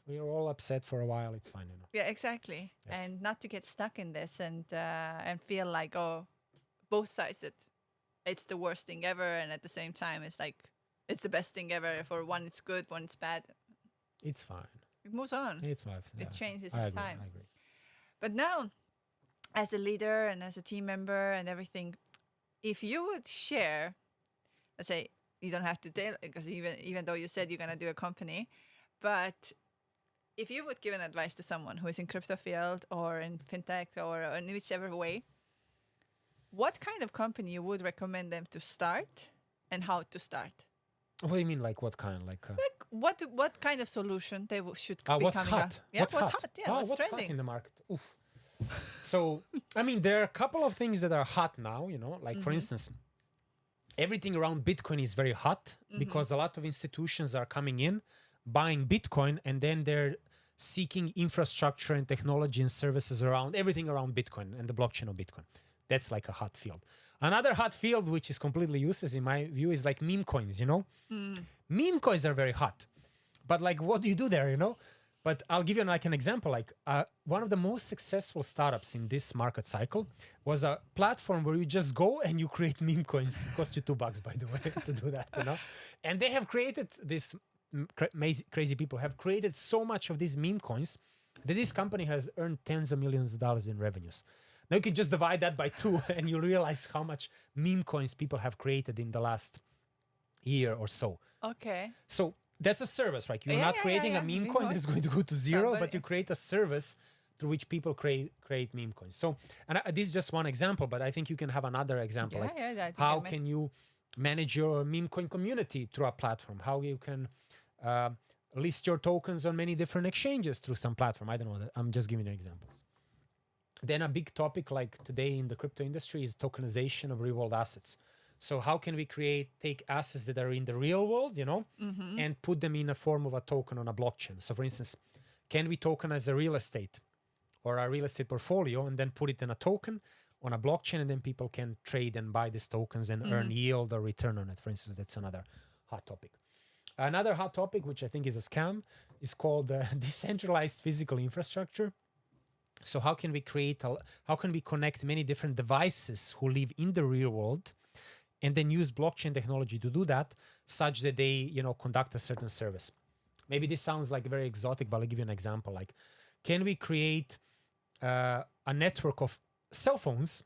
We're all upset for a while. It's fine.
Yeah, exactly.
Yes.
And not to get stuck in this and feel like, both sides, that it's the worst thing ever. And at the same time, it's like, it's the best thing ever. For one, it's good. One, it's bad.
It's fine.
It moves on.
It's life.
It changes
in
time.
I agree.
But now, as a leader and as a team member and everything, if you would share, let's say, you don't have to tell, because even though you said you're going to do a company, but if you would give an advice to someone who is in crypto field or in fintech or in whichever way, what kind of company you would recommend them to start and how to start?
What do you mean, like what kind? Like
what kind of solution they should be
what's
coming
hot?
up? Yeah, what's hot? Yeah, what's trending
hot in the market? Oof. So, I mean, there are a couple of things that are hot now, like for instance, everything around Bitcoin is very hot because a lot of institutions are coming in, buying Bitcoin, and then they're seeking infrastructure and technology and services around everything around Bitcoin and the blockchain of Bitcoin. That's like a hot field. Another hot field, which is completely useless in my view, is like meme coins, Meme coins are very hot. But like, what do you do there, But I'll give you like an example. Like one of the most successful startups in this market cycle was a platform where you just go and you create meme coins. It cost you $2, by the way, to do that, And they have created this, crazy people have created so much of these meme coins that this company has earned tens of millions of dollars in revenues. Now you can just divide that by 2 and you realize how much meme coins people have created in the last year or so.
Okay.
So that's a service, right? You're not creating a meme coin that's going to go to zero, but you create a service through which people create meme coins. So, and this is just one example, but I think you can have another example. How can you manage your meme coin community through a platform? How you can list your tokens on many different exchanges through some platform. I don't know. I'm just giving you examples. Then a big topic like today in the crypto industry is tokenization of real world assets. So how can we take assets that are in the real world, and put them in a form of a token on a blockchain? So for instance, can we tokenize a real estate or a real estate portfolio and then put it in a token on a blockchain, and then people can trade and buy these tokens and earn yield or return on it? For instance, that's another hot topic. Another hot topic, which I think is a scam, is called decentralized physical infrastructure. So how can we connect many different devices who live in the real world and then use blockchain technology to do that, such that they, conduct a certain service? Maybe this sounds like very exotic, but I'll give you an example. Like, can we create a network of cell phones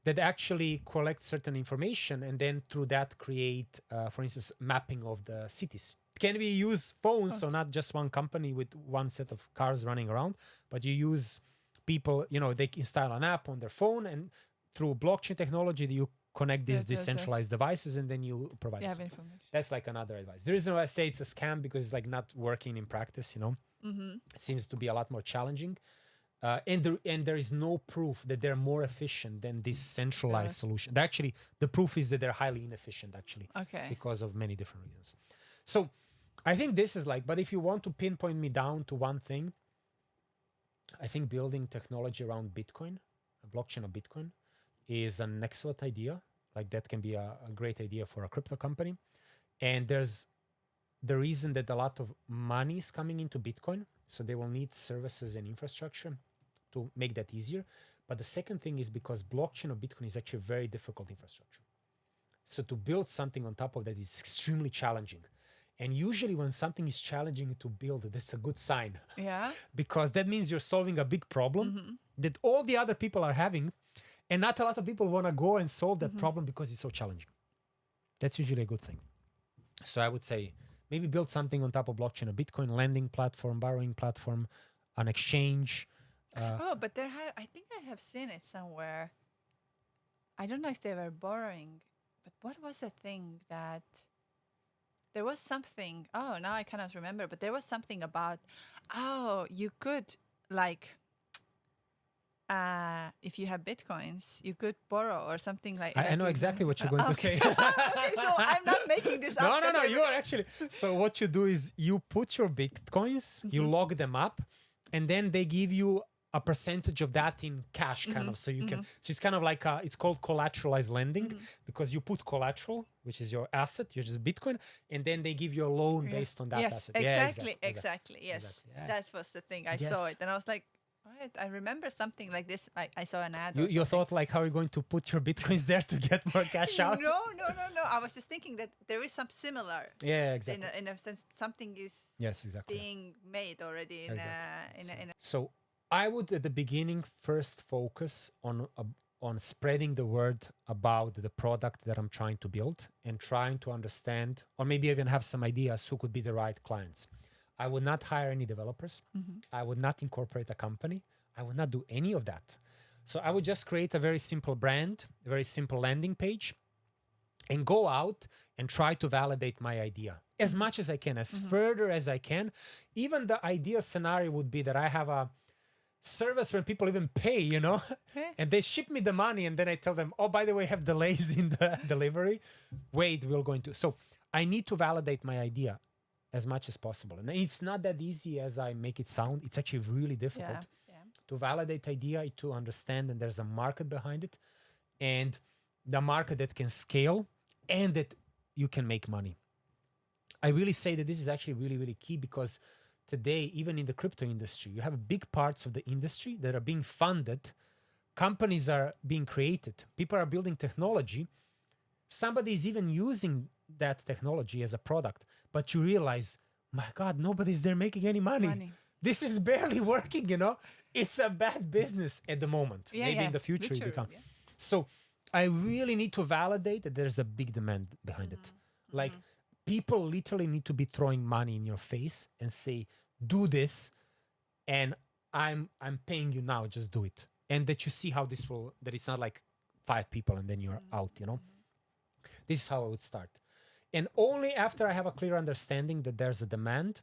that actually collect certain information and then through that create, for instance, mapping of the cities? Can we use phones, so not just one company with one set of cars running around, but you use people, they install an app on their phone, and through blockchain technology, you connect these decentralized devices, and then you provide information. That's like another advice. The reason why I say it's a scam, because it's like not working in practice, It seems to be a lot more challenging. And there is no proof that they're more efficient than this centralized solution. Actually, the proof is that they're highly inefficient, actually, because of many different reasons. So I think this is but if you want to pinpoint me down to one thing, I think building technology around Bitcoin, a blockchain of Bitcoin, is an excellent idea. Like, that can be a great idea for a crypto company. And there's the reason that a lot of money is coming into Bitcoin, so they will need services and infrastructure to make that easier. But the second thing is because blockchain of Bitcoin is actually a very difficult infrastructure. So to build something on top of that is extremely challenging. And usually when something is challenging to build, that's a good sign.
Yeah.
Because that means you're solving a big problem that all the other people are having, and not a lot of people want to go and solve that problem because it's so challenging. That's usually a good thing. So I would say maybe build something on top of blockchain, a Bitcoin lending platform, borrowing platform, an exchange.
But I think I have seen it somewhere. I don't know if they were borrowing, but what was the thing that... There was something, now I cannot remember, but there was something about, you could, if you have Bitcoins, you could borrow or something like that.
I know exactly what you're going to say.
Okay, so I'm not making this up.
No, you are actually. So what you do is you put your Bitcoins, you log them up, and then they give you a percentage of that in cash, kind of. So you can, it's kind of like, it's called collateralized lending, because you put collateral, which is your asset, you're just Bitcoin, and then they give you a loan based on that asset.
Exactly. Yes,
exactly. Yeah.
That was the thing. I saw it, and I was like, what? I remember something like this. I saw an ad.
You thought like, how are you going to put your Bitcoins there to get more cash out?
No. I was just thinking that there is some similar.
Yeah, exactly.
In a sense, something is being made already in a.
So I would at the beginning first focus on spreading the word about the product that I'm trying to build, and trying to understand, or maybe even have some ideas who could be the right clients. I would not hire any developers. I would not incorporate a company. I would not do any of that. So I would just create a very simple brand, a very simple landing page, and go out and try to validate my idea as much as I can, as further as I can. Even the ideal scenario would be that I have a service where people even pay, and they ship me the money, and then I tell them, oh, by the way, I have delays in the delivery. Wait, we're going to. So I need to validate my idea as much as possible. And it's not that easy as I make it sound. It's actually really difficult to validate idea, to understand, and there's a market behind it, and the market that can scale and that you can make money. I really say that this is actually really, really key, because today, even in the crypto industry, you have big parts of the industry that are being funded. Companies are being created. People are building technology. Somebody is even using that technology as a product, but you realize, my God, nobody's there making any money. This is barely working, It's a bad business at the moment. Maybe in the future it becomes. So I really need to validate that there's a big demand behind it. Like, people literally need to be throwing money in your face and say, do this, and I'm paying you now, just do it. And that you see how this will, that it's not like 5 people and then you're out, This is how I would start. And only after I have a clear understanding that there's a demand,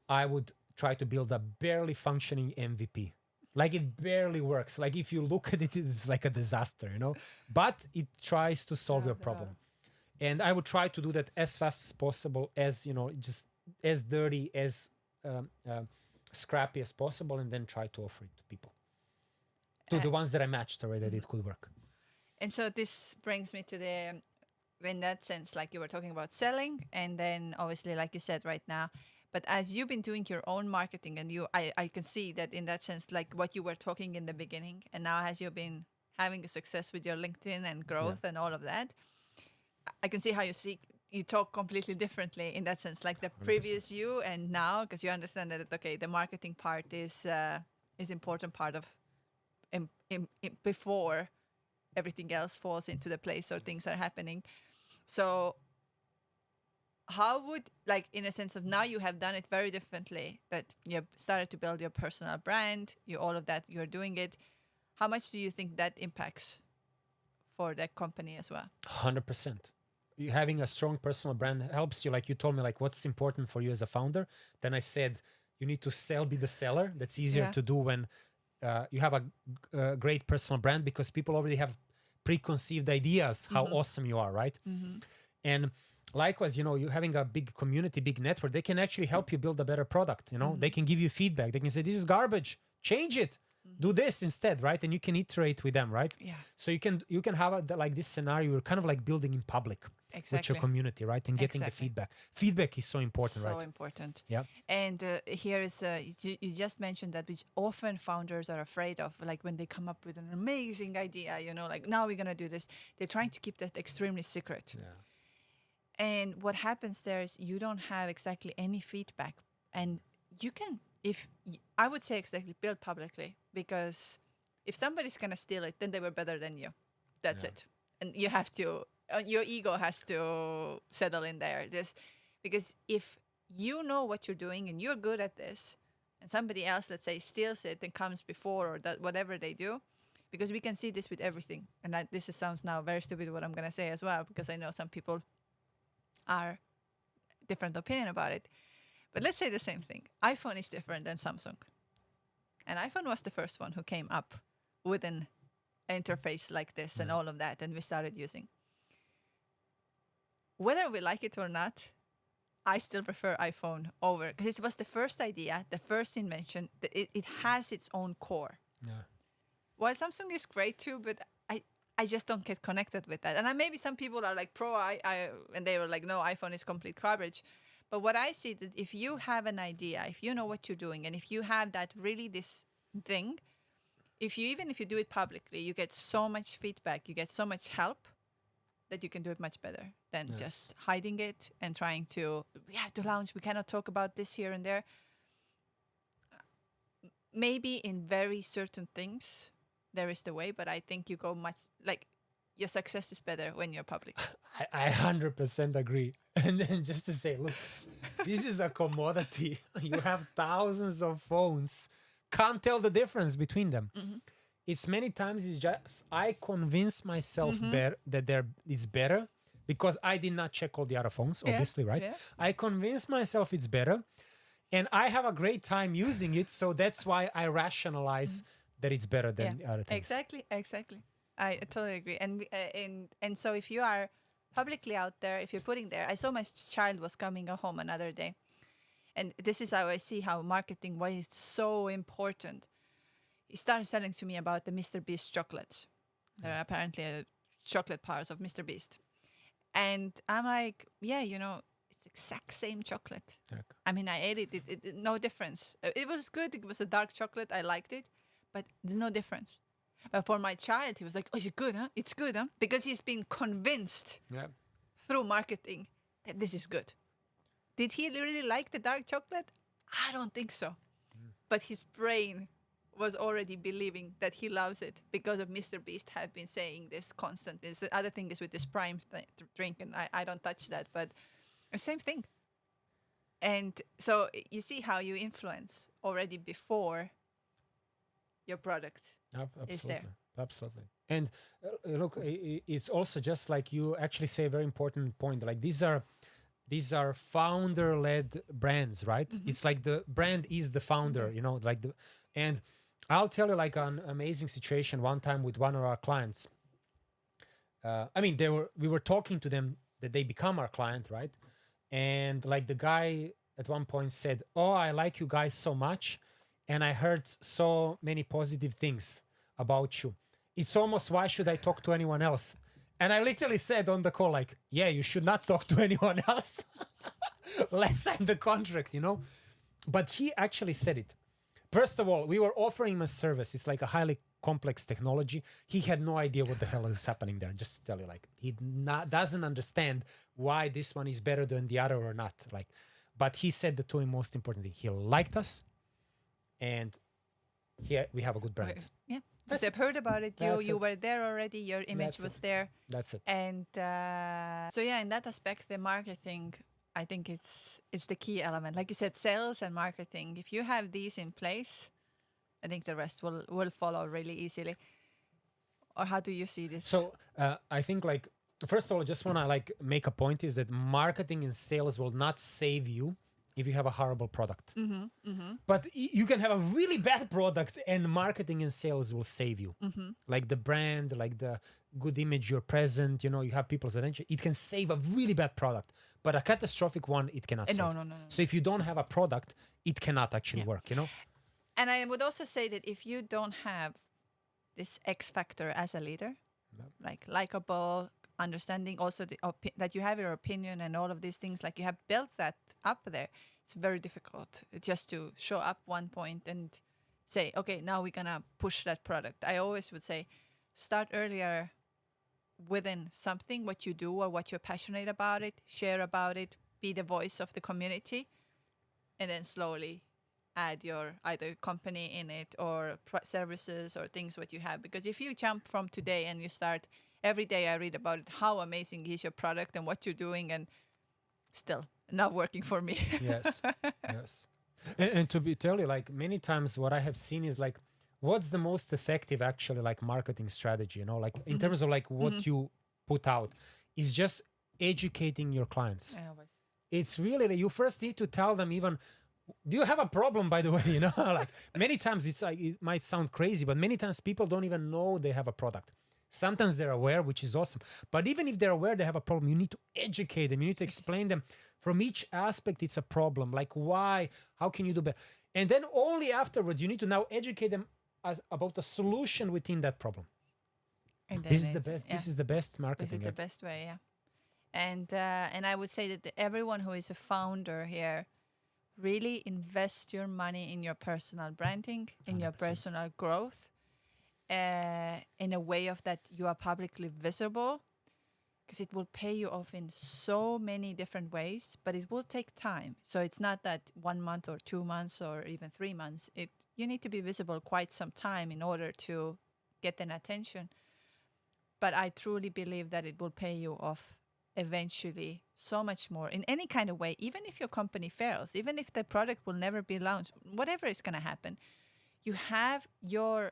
I would try to build a barely functioning MVP. Like it barely works. Like if you look at it, it's like a disaster, you know. But it tries to solve your problem, and I would try to do that as fast as possible, as you know, just as dirty, as scrappy as possible, and then try to offer it to people, to the ones that I matched already that it could work.
And so this brings me to the, in that sense, like you were talking about selling, and then obviously, like you said right now, but as you've been doing your own marketing, and I can see that in that sense, like what you were talking in the beginning, and now as you've been having a success with your LinkedIn and growth and all of that, I can see how you talk completely differently in that sense, like the
100%.
previous you and now, because you understand that okay, the marketing part is important part of before everything else falls into the place or things are happening. So how would, like, in a sense of now you have done it very differently, that you have started to build your personal brand, all of that, you're doing it. How much do you think that impacts for that company as well?
100%. You having a strong personal brand helps you. Like you told me, like what's important for you as a founder. Then I said you need to be the seller. That's easier to do when you have a great personal brand, because people already have preconceived ideas how awesome you are, right? And likewise, you know, you having a big community, big network, they can actually help you build a better product. You know, they can give you feedback. They can say, this is garbage, change it, do this instead, right? And you can iterate with them, right?
Yeah.
So you can have like this scenario, you're kind of like building in public with your community, right? And getting the feedback. Feedback is so important, right?
So important.
Yeah.
And here is, you just mentioned that, which often founders are afraid of, like when they come up with an amazing idea, you know, like now we're going to do this. They're trying to keep that extremely secret.
Yeah.
And what happens there is you don't have exactly any feedback. And you can, I would say exactly, build publicly, because if somebody's going to steal it, then they were better than you. That's it. And you have to, your ego has to settle in there. Because if you know what you're doing and you're good at this, and somebody else, let's say, steals it and comes before, or that whatever they do, because we can see this with everything. And sounds now very stupid what I'm going to say as well, because I know some people are different opinion about it. But let's say the same thing. iPhone is different than Samsung. And iPhone was the first one who came up with an interface like this and all of that, and we started using. Whether we like it or not, I still prefer iPhone over, because it was the first idea, the first invention. It has its own core.
Yeah.
While Samsung is great too, but I just don't get connected with that. And maybe some people are like pro, and they were like, no, iPhone is complete garbage. But what I see, that if you have an idea, if you know what you're doing, and if you have that really this thing, even if you do it publicly, you get so much feedback, you get so much help, that you can do it much better than just hiding it and trying to, we have to launch, we cannot talk about this here and there. Maybe in very certain things, there is the way, but I think you go much, like, your success is better when you're public.
I 100% agree. And then just to say, look, this is a commodity. You have thousands of phones. Can't tell the difference between them. It's many times it's just I convince myself that it's better, because I did not check all the other phones, obviously, right? Yeah. I convince myself it's better, and I have a great time using it. So that's why I rationalize that it's better than the other things.
Exactly. I totally agree. And so if you are publicly out there, if you're putting there, I saw my child was coming home another day. And this is how I see how marketing, why it's so important. He started telling to me about the Mr. Beast chocolates. There are apparently chocolate bars of Mr. Beast. And I'm like, yeah, you know, it's exact same chocolate. Okay. I mean, I ate it, no difference. It was good. It was a dark chocolate. I liked it, but there's no difference. But for my child, he was like, oh, is it good, huh? It's good, huh? Because he's been convinced through marketing that this is good. Did he really like the dark chocolate? I don't think so. But his brain was already believing that he loves it because of Mr. Beast have been saying this constantly. The other thing is with this Prime drink, and I don't touch that, but the same thing. And so you see how you influence already before your product is there.
Absolutely. And look, it's also just like you actually say a very important point. Like these are founder-led brands, right? It's like the brand is the founder, you know, like and I'll tell you like an amazing situation one time with one of our clients. I mean, we were talking to them that they become our client, right? And like the guy at one point said, "Oh, I like you guys so much, and I heard so many positive things about you. It's almost why should I talk to anyone else?" And I literally said on the call, like, "Yeah, you should not talk to anyone else. Let's sign the contract, you know." But he actually said it. First of all, we were offering him a service. It's like a highly complex technology. He had no idea what the hell is happening there. Just to tell you, like doesn't understand why this one is better than the other or not. Like, but he said the two most important thing. He liked us, and we have a good brand.
Okay. Yeah.
That's
They've heard about it.
That's
You
it.
were there already. Your image
That's
was
it.
there.
That's it.
And so yeah, in that aspect, the marketing, I think it's the key element. Like you said, sales and marketing. If you have these in place, I think the rest will follow really easily. Or how do you see this?
So I think like first of all, I just want to like make a point is that marketing and sales will not save you if you have a horrible product. But you can have a really bad product and marketing and sales will save you. Like the brand, like the good image, you're present, you know, you have people's attention. It can save a really bad product, but a catastrophic one, it cannot save.
No.
So if you don't have a product, it cannot actually work, you know?
And I would also say that if you don't have this X factor as a leader, like likable, understanding, also that you have your opinion and all of these things, like you have built that up there, it's very difficult just to show up one point and say, okay, now we're gonna push that product. I always would say, start earlier within something, what you do or what you're passionate about it, share about it, be the voice of the community, and then slowly add your either company in it or services or things what you have. Because if you jump from today and you start every day, I read about it, how amazing is your product and what you're doing, and still not working for me.
Yes. Yes. And to tell you, like many times what I have seen is like, what's the most effective actually like marketing strategy, you know, like in terms of like what you put out is just educating your clients. It's really, you first need to tell them even, do you have a problem, by the way, you know, like many times it's like, it might sound crazy, but many times people don't even know they have a product. Sometimes they're aware, which is awesome. But even if they're aware they have a problem, you need to educate them. You need to explain them from each aspect. It's a problem. Like why, how can you do better? And then only afterwards, you need to now educate them about the solution within that problem.
And
This is the best. Yeah. This is the best marketing.
This is the best way, yeah. And I would say that everyone who is a founder here, really invest your money in your personal branding, in 100%. Your personal growth, in a way of that you are publicly visible, because it will pay you off in so many different ways, but it will take time. So it's not that 1 month or 2 months or even 3 months. You need to be visible quite some time in order to get an attention. But I truly believe that it will pay you off eventually so much more in any kind of way, even if your company fails, even if the product will never be launched, whatever is going to happen, you have your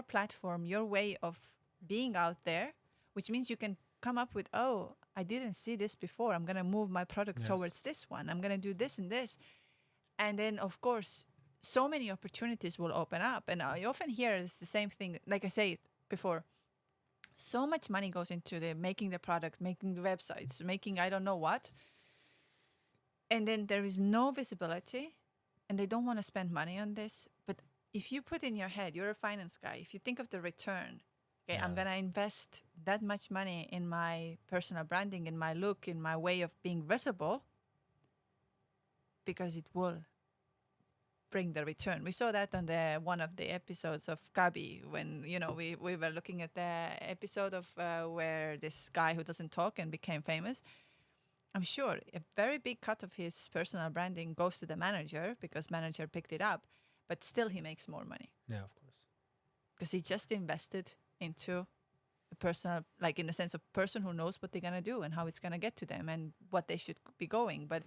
platform, your way of being out there, which means you can come up with, oh, I didn't see this before. I'm going to move my product towards this one. I'm going to do this and this. And then, of course, so many opportunities will open up. And I often hear it's the same thing, like I said before, so much money goes into making the product, making the websites, making I don't know what. And then there is no visibility and they don't want to spend money on this. But if you put in your head, you're a finance guy, if you think of the return, okay, I'm going to invest that much money in my personal branding, in my look, in my way of being visible, because it will bring the return. We saw that on one of the episodes of Gabi when, you know, we were looking at the episode of where this guy who doesn't talk and became famous. I'm sure a very big cut of his personal branding goes to the manager because manager picked it up, but still he makes more money.
Yeah, of course.
Because he just invested into a personal, like in the sense of person who knows what they're going to do and how it's going to get to them and what they should be going. But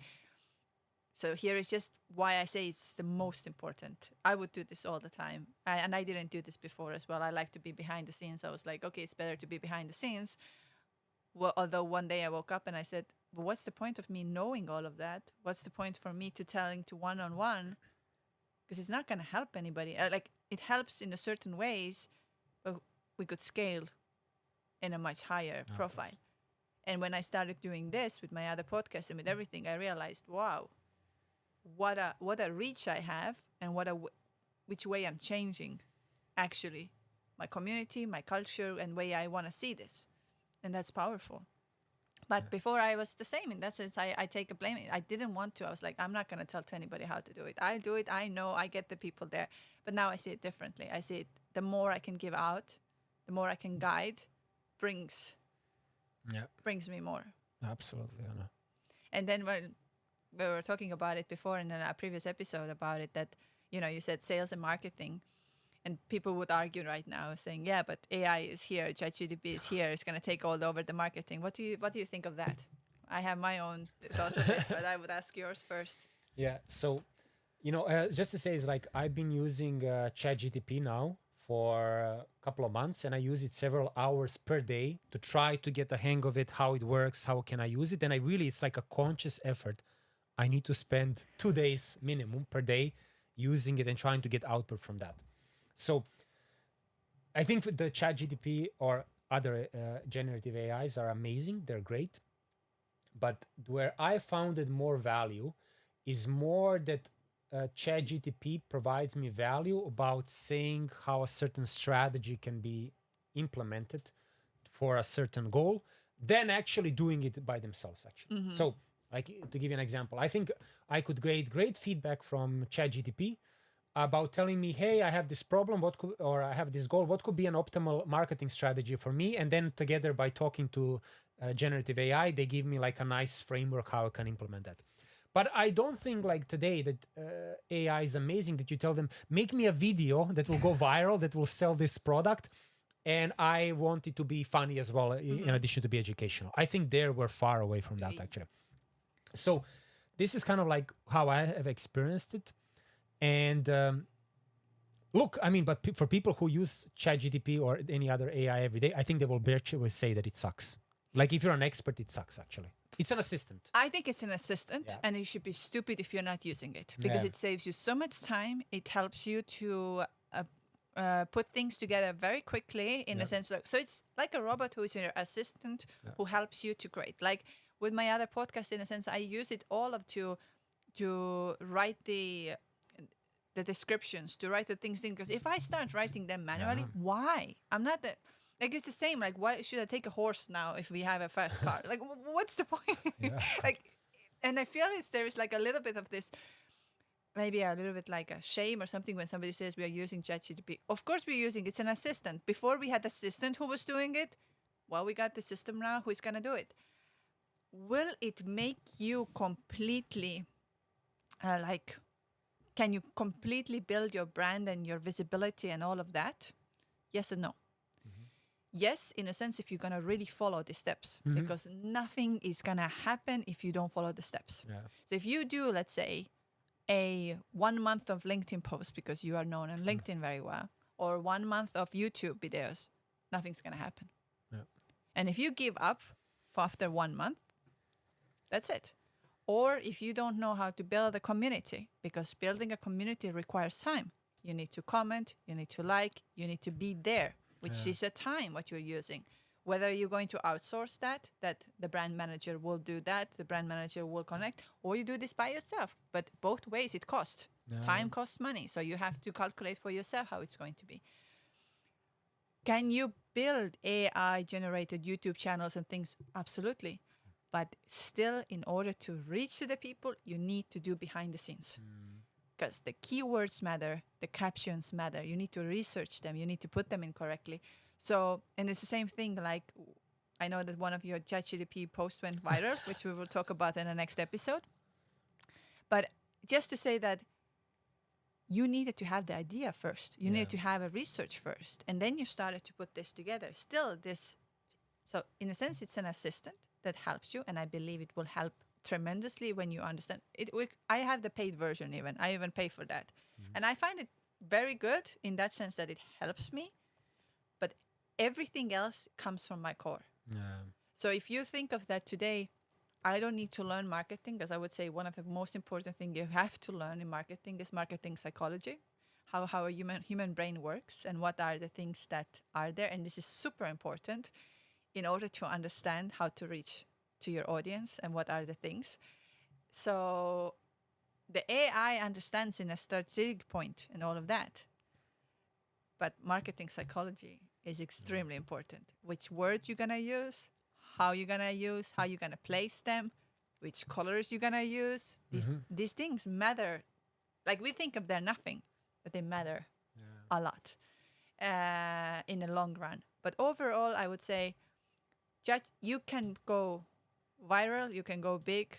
so here is just why I say it's the most important. I would do this all the time. And I didn't do this before as well. I like to be behind the scenes. I was like, okay, it's better to be behind the scenes. Well, although one day I woke up and I said, well, what's the point of me knowing all of that? What's the point for me to telling to one-on-one? Because it's not going to help anybody. Like it helps in a certain ways, but we could scale in a much higher profile. And when I started doing this with my other podcast and with everything, I realized, wow, what a reach I have, and which way I'm changing, actually, my community, my culture, and way I want to see this, and that's powerful. But before I was the same in that sense. I take a blame. I didn't want to. I was like, I'm not going to tell to anybody how to do it. I do it. I know. I get the people there. But now I see it differently. I see it. The more I can give out, the more I can guide, brings me more.
Absolutely, Anna.
And then when we were talking about it before in a previous episode about it, that you said sales and marketing. And people would argue right now, saying, "Yeah, but AI is here, ChatGPT is here, it's going to take all over the marketing." What do you think of that? I have my own thoughts of it, but I would ask yours first.
Yeah. So, just to say, is like I've been using ChatGPT now for a couple of months, and I use it several hours per day to try to get the hang of it, how it works, how can I use it, and it's like a conscious effort. I need to spend 2 days minimum per day using it and trying to get output from that. So I think the ChatGPT or other generative AIs are amazing. They're great. But where I found it more value is more that ChatGPT provides me value about saying how a certain strategy can be implemented for a certain goal than actually doing it by themselves, actually.
Mm-hmm.
So, like, to give you an example, I think I could get great feedback from ChatGPT about telling me, hey, I have this problem, or I have this goal, what could be an optimal marketing strategy for me? And then together, by talking to generative AI, they give me like a nice framework how I can implement that. But I don't think like today that AI is amazing, that you tell them, make me a video that will go viral, that will sell this product. And I want it to be funny as well, in addition to be educational. I think we're far away from that, actually. So this is kind of like how I have experienced it. And look, I mean, but for people who use ChatGPT or any other AI every day, I think they will virtually say that it sucks. Like if you're an expert, it sucks, actually. It's an assistant.
I think it's an assistant, and you should be stupid if you're not using it, because it saves you so much time. It helps you to put things together very quickly in a sense. So it's like a robot who is your assistant who helps you to create. Like with my other podcast, in a sense, I use it all of to write the descriptions, to write the things in, because if I start writing them manually, why? I'm not like, it's the same. Like, why should I take a horse now if we have a fast car? Like, what's the point? Like, and I feel there is like a little bit of this, maybe a little bit like a shame or something when somebody says we are using ChatGPT. Of course we're using it's an assistant. Before we had assistant who was doing it. Well, we got the system now who is gonna do it. Will it make you completely can you completely build your brand and your visibility and all of that? Yes and no. Yes, in a sense, if you're going to really follow the steps, because nothing is going to happen if you don't follow the steps. So if you do, let's say, a 1 month of LinkedIn post because you are known on LinkedIn very well, or 1 month of YouTube videos, nothing's going to happen. And if you give up after 1 month, that's it. Or if you don't know how to build a community, because building a community requires time. You need to comment, you need to like, you need to be there, which is a time what you're using. Whether you're going to outsource that the brand manager will do that, the brand manager will connect, or you do this by yourself. But both ways it costs. Time costs money. So you have to calculate for yourself how it's going to be. Can you build AI-generated YouTube channels and things? Absolutely. But still, in order to reach to the people, you need to do behind the scenes. Because the keywords matter, the captions matter. You need to research them. You need to put them in correctly. So, and it's the same thing, like, I know that one of your ChatGPT posts went viral, which we will talk about in the next episode. But just to say that you needed to have the idea first. You needed to have a research first. And then you started to put this together. Still, so in a sense, it's an assistant that helps you. And I believe it will help tremendously when you understand it. I have the paid version even. I even pay for that. And I find it very good in that sense that it helps me. But everything else comes from my core. So if you think of that today, I don't need to learn marketing, because I would say one of the most important things you have to learn in marketing is marketing psychology, how a human brain works and what are the things that are there. And this is super important in order to understand how to reach to your audience and what are the things. So the AI understands in a strategic point and all of that. But marketing psychology is extremely important. Which words you're going to use, how you're going to use, how you're going to place them, which colors you're going to use. These things matter. Like we think of they're nothing, but they matter a lot in the long run. But overall, I would say you can go viral, you can go big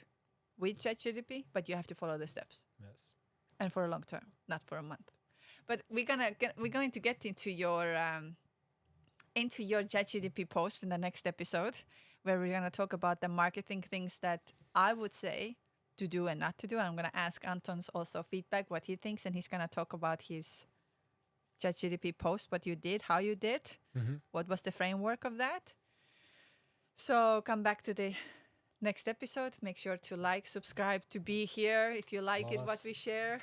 with ChatGPT, but you have to follow the steps.
Yes.
And for a long term, not for a month. But we're going to get into your ChatGPT post in the next episode, where we're going to talk about the marketing things that I would say to do and not to do. I'm going to ask Anton's also feedback, what he thinks, and he's going to talk about his ChatGPT post, what you did, how you did, what was the framework of that. So come back to the next episode. Make sure to like, subscribe, to be here if you like what we share.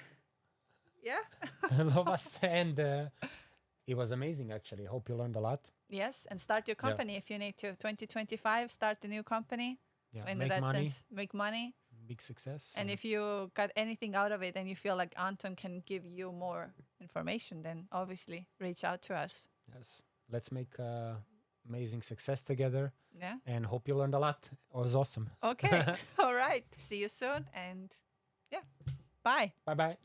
Yeah.
Love us. And it was amazing, actually. Hope you learned a lot.
Yes. And start your company if you need to. 2025, start a new company.
Yeah.
In
Make
that
money.
sense, make money.
Big success.
And if you got anything out of it and you feel like Anton can give you more information, then obviously reach out to us.
Yes. Let's make amazing success together.
Yeah.
And hope you learned a lot. It was awesome.
Okay. All right. See you soon. And yeah. Bye.
Bye-bye.